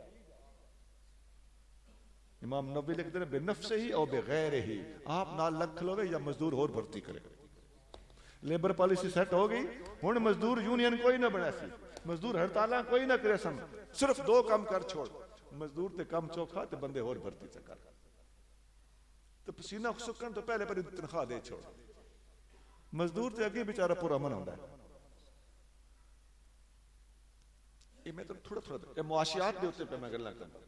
इमाम नबी लिखते हैं बेनफ्से ही और बेगैर ही, आप नाल लग खलोवे या मजदूर होर भर्ती करे। लेबर पॉलिसी सेट हो गई, हुण मजदूर यूनियन कोई ना बना सी, मजदूर हड़ताल कोई ना करे सन, सिर्फ दो काम कर छोड़, मजदूर ते काम चौखा ते बंदे होर भर्ती से कर। तो पसीना सुकन तो पहले पर तनख्वाह दे छोड़, मजदूर ते अगे बेचारा पूरा मन होंदा है। ये मैं तो थोड़ा थोड़ा मुआशियात दे उत्ते पे मैं गल्लां करदा।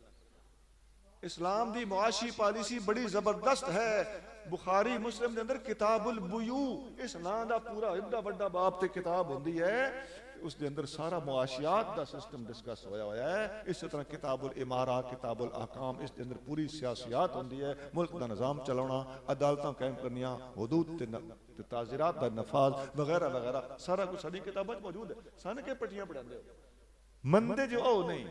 इस्लाम दी मुआशी पॉलिसी बड़ी जबरदस्त है। बुखारी मुस्लिम के अंदर किताबुल बुयू इस नां दा पूरा इतना बड़ा बाप ते किताब होंदी है, उसके अंदर सारा मुआशियात दा सिस्टम डिस्कस होया होया है। इस तरह किताबुल इमारा, किताबुल अहकाम, इसके अंदर पूरी सियासियात होंदी है, मुल्क दा निजाम चलाना, अदालतां कायम करनियां, हुदूद ते ताज़ीरात दा नफाज वगैरह वगैरह सारा कुछ साडी किताबां मौजूद है। सन के पटियां पढ़ांदे हो मंदे जो ओ नहीं,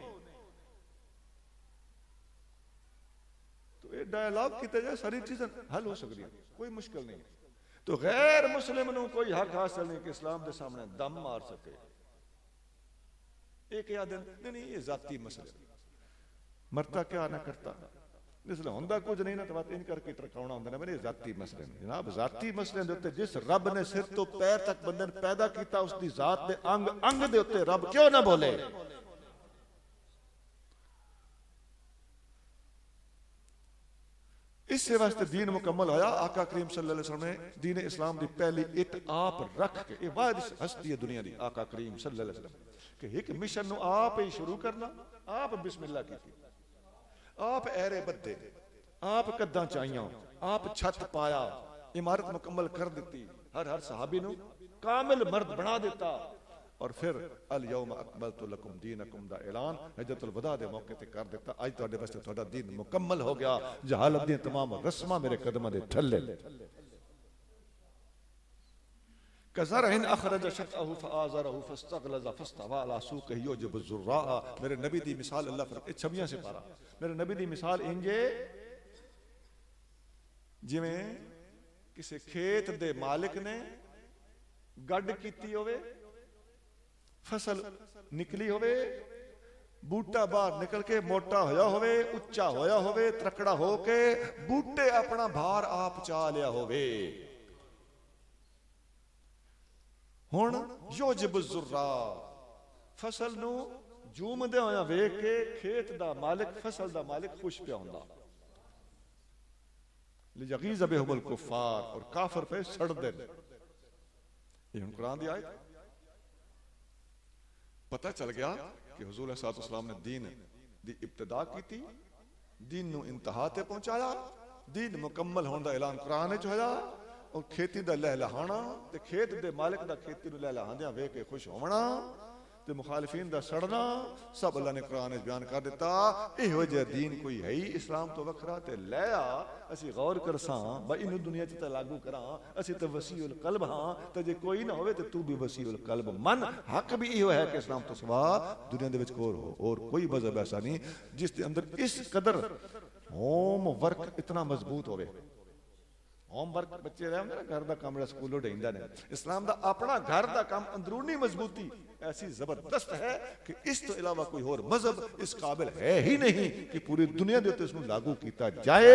तो ये डायलॉग किया जाए सारी चीजें हल हो सकती है, कोई मुश्किल नहीं। तो गैर मुस्लिम नूं कोई हक हासिल नहीं कि इस्लाम के सामने दम मार सके। एक या दिन नहीं, ये जाती मसले, मरता क्या ना करता, इसलिए होंदा कुछ नहीं ना, तो बात इन करके टरकाउना होंदा ना। मेरे जाती मसले जनाब, जाती मसले दे उत्ते जिस रब ने सिर तो पैर तक बंदे पैदा किया, उसकी जात दे अंग अंग दे उत्ते रब क्यों ना बोले। इससे वास्ते दीन मुकम्मल होया। आका करीम सल्लल्लाहु अलैहि वसल्लम ने दीन इस्लाम की पहली इट आप रख के, ये वाद हस्ती है दुनिया की, आका करीम सल्लल्लाहु अलैहि वसल्लम कि एक मिशन नु आप ही शुरू करना, आप बिस्मिल्लाह की, आप ऐरे बद्दे, आप कद्दां चाहियां, आप छत पाया, इमारत मुकम्मल कर दी, हर हर सहाबी नु कामिल मर्द बना देता, और फिर अल यौम अकमलतु लकुम दीनकुम दा ऐलान हजरतुल वदा दे मौके ते कर दिता। आज तुहाडे वास्ते तुहाडा दीन मुकम्मल हो गया, जहालत दी तमाम रस्मां मेरे कदमां दे थल्ले। कज़रइन अखरज शतअहु फआज़रहु फस्तग़लज़ फस्तवा अला सूक़िही युजिबु ज़ुर्राअ। मेरे नबी दी मिसाल अल्लाह फरमाता है 26 से पारा, मेरे नबी दी मिसाल इंजे जिवें किसी खेत दे मालिक ने गड्ड कीती होवे, फसल निकली होवे, बूटा बाहर निकल के मोटा होया होवे, उच्चा होया होवे, त्रकड़ा होके बूटे अपना भार आप चा लिया होवे। हुण युजिबु ज़ुर्रा, फसल नू जूमदे होया वेख के खेत दा मालिक, फसल दा मालिक खुश पिया हुंदा। लियगीज़ बिहुमुल कुफ़ार, और काफिर पे सड़ दे। ये हुण कुरान दी आयत। पता चल गया कि हुजूर सल्लल्लाहु अलैहि वसल्लम ने दीन दी इब्तिदा की थी, दीन नूं इंतहा ते पहुंचाया, दीन मुकम्मल होने का ऐलान कुरान विच होया। और खेती दा लहलहाना ते खेत दे मालिक दा खेती नूं लहलहांदियां वेख के खुश होवना ते मुखालिफिन दा सड़ना सब अल्लाह ने कुरान विच बयान कर दिता। इहो जिहा दीन कोई है ही इस्लाम तो वखरा ते लै आ असीं गौर करसां बई इनू दुनिया च ते लागू करां। असीं ते वसीउल कल्ब हां ते जे कोई ना होवे ते तू भी वसीउल कल्ब मन। हक भी इहो है कि इस्लाम तो सिवा दुनिया दे विच और कोई मजहब ऐसा नहीं जिस दे अंदर इस कदर होम वर्क इतना मजबूत होवे। होमवर्क बच्चे रहे होंगे ना घर का काम स्कूलों ढेंदा ने, इस्लाम का अपना घर का काम अंदरूनी मजबूती ऐसी जबरदस्त है कि इस तो इलावा कोई और मजहब इस काबिल है ही नहीं कि पूरी दुनिया के उत्ते इसनूं लागू किया जाए।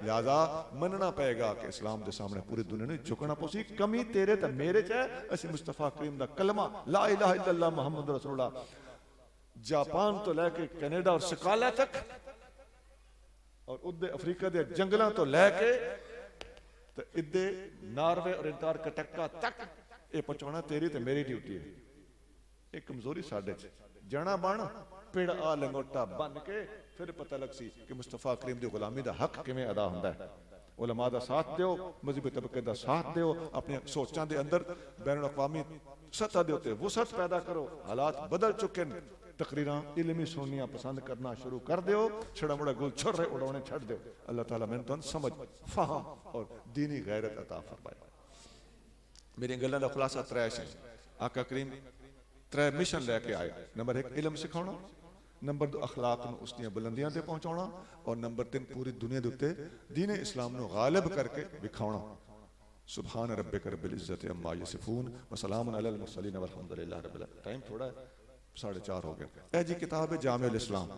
लिहाजा मनना पएगा कि इस्लाम के सामने पूरी दुनिया ने झुकना पौसी। कमी तेरे ते मेरे च है। असीं मुस्तफा करीम का कलमा ला इलाहा इल्लल्लाह मुहम्मद रसूलुल्लाह जापान तो लैके कनेडा और शिकाला तक और उदे अफ्रीका के जंगलों तो लैके तो इदे नार्वे और अंटार्कटिका तक ये पहुंचाना तेरी ते मेरी ड्यूटी है। एक कमजोरी साडे च जना बन पिड़ आ लंगोटा बन के फिर पता लग सी कि मुस्तफा करीम दी गुलामी दा हक किवें अदा हुंदा है। उलमा दा साथ दिओ, मजहबी तबके दा साथ दिओ, अपनी सोचां दे अंदर बैनुल अक़वामी सतह दे उत्ते वसअत पैदा करो। हालात बदल चुके हैं। तकरीरां इलमी सुननियां पसंद करना शुरू कर दिओ। छड़ा मुड़ा गुल छुर्रे उड़ाने छड़ दिओ। अल्लाह ताला मैनूं तुहानूं समझ फहम और दीनी गैरत अता फरमाए। मेरी गल्लां दा खुलासा त्रै है। आका करीम त्रै मिशन लैके आए। नंबर 1 इलम सिखाना, नंबर 2 अखलाक नूं उसदियां बुलंदियां ते पहुंचाउणा और नंबर 3 पूरी दुनिया दे उत्ते दीन इस्लाम नूं गालिब करके विखाउणा। सुभान रब्बिक रब्बिल इज्जति अम्मा यसिफून व सलामुन अलल मुरसलीन वल्हम्दुलिल्लाहि रब्बिल आलमीन। टाइम थोड़ा है, 4:30 हो गया। यह जी किताब है जामिउल इस्लाम,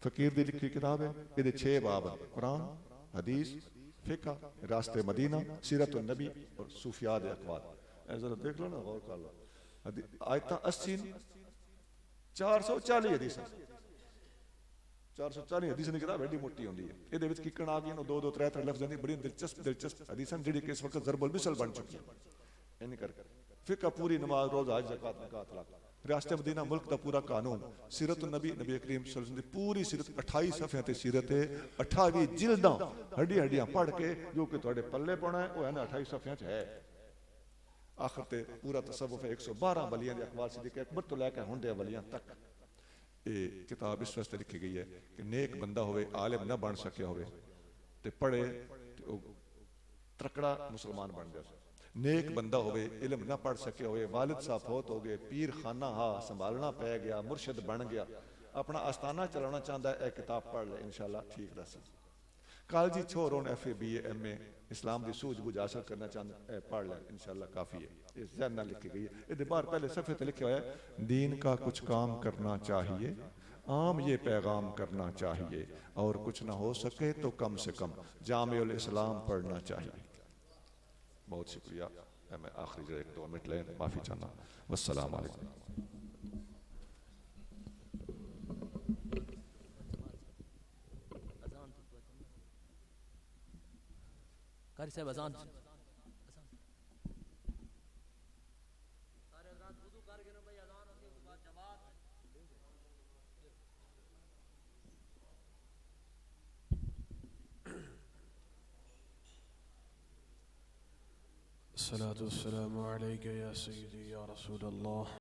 फकीर दी लिखी किताब है। ये 6 बाब है, कुरान, हदीस, फिक़ह, रास्ते मदीना, सीरतुन नबी और सूफिया दे अक़वाल। जरा देख लो ना, गौर कर लो। आयत 80 440 हदीस, 440 हदीस की किताब एडी मोटी होंदी है। ये किकण आ गई 2 2 3 3 लफ्ज़ां दी बड़ी दिलचस्प हदीसां जिहड़ी कि इस वक्त ज़रबुल मिसल बन चुकी है। इन करके फिक़ह पूरी, नमाज, रोज़ा, हज, ज़कात, निकाह, तलाक, रियासत मदीना, मुल्क का पूरा कानून, सीरत नबी, नबी करीम सल्लल्लाहु अलैहि वसल्लम की पूरी सीरत 28 सफ़ियां ते सीरत है। 28 जिल्दां हड्डियां हड्डियां पढ़ के जो कि तुहाडे पल्ले पाना है वो है ना 28 सफ़ियां च है। आखिर ते पूरा तसव्वुफ है। 112 वलियां दे अक़वाल सिद्दीक़ अकबर तो लैके हुण दे वलियां तक। ये किताब इस वास्ते लिखी गई है कि नेक बंदा होवे, आलिम ना बन सकिया होवे ते पढ़े तो त्रकड़ा मुसलमान बन जाए। नेक बंदा होवे, इलम ना पढ़ सके होवे, वालिद साहब फौत हो गए, पीर खाना हा संभालना पै गया, मुर्शद बन गया, अपना आस्थाना चलाना चाहता है, एक किताब पढ़ ले इंशाअल्लाह ठीक रह। कॉलेजी छोर होने FA BA MA इस्लाम की सूझबूझ हासिल करना चाहते पढ़ लें इंशाअल्लाह काफ़ी है। इस जहन में लिखी गई है। ये बाहर पहले सफ़े पे लिखा हुआ है, दीन का कुछ काम करना चाहिए, आम ये पैगाम करना चाहिए, और कुछ ना हो सके तो कम से कम जामिउल इस्लाम पढ़ना चाहिए। बहुत शुक्रिया। मैं आखिरी जो 1-2 मिनट लें माफ़ी चाहना। वस्सलाम वालेकुम। कारी साहब अजान अस्सलातु वस्सलामु अलैका या सय्यदी या रसूलल्लाह।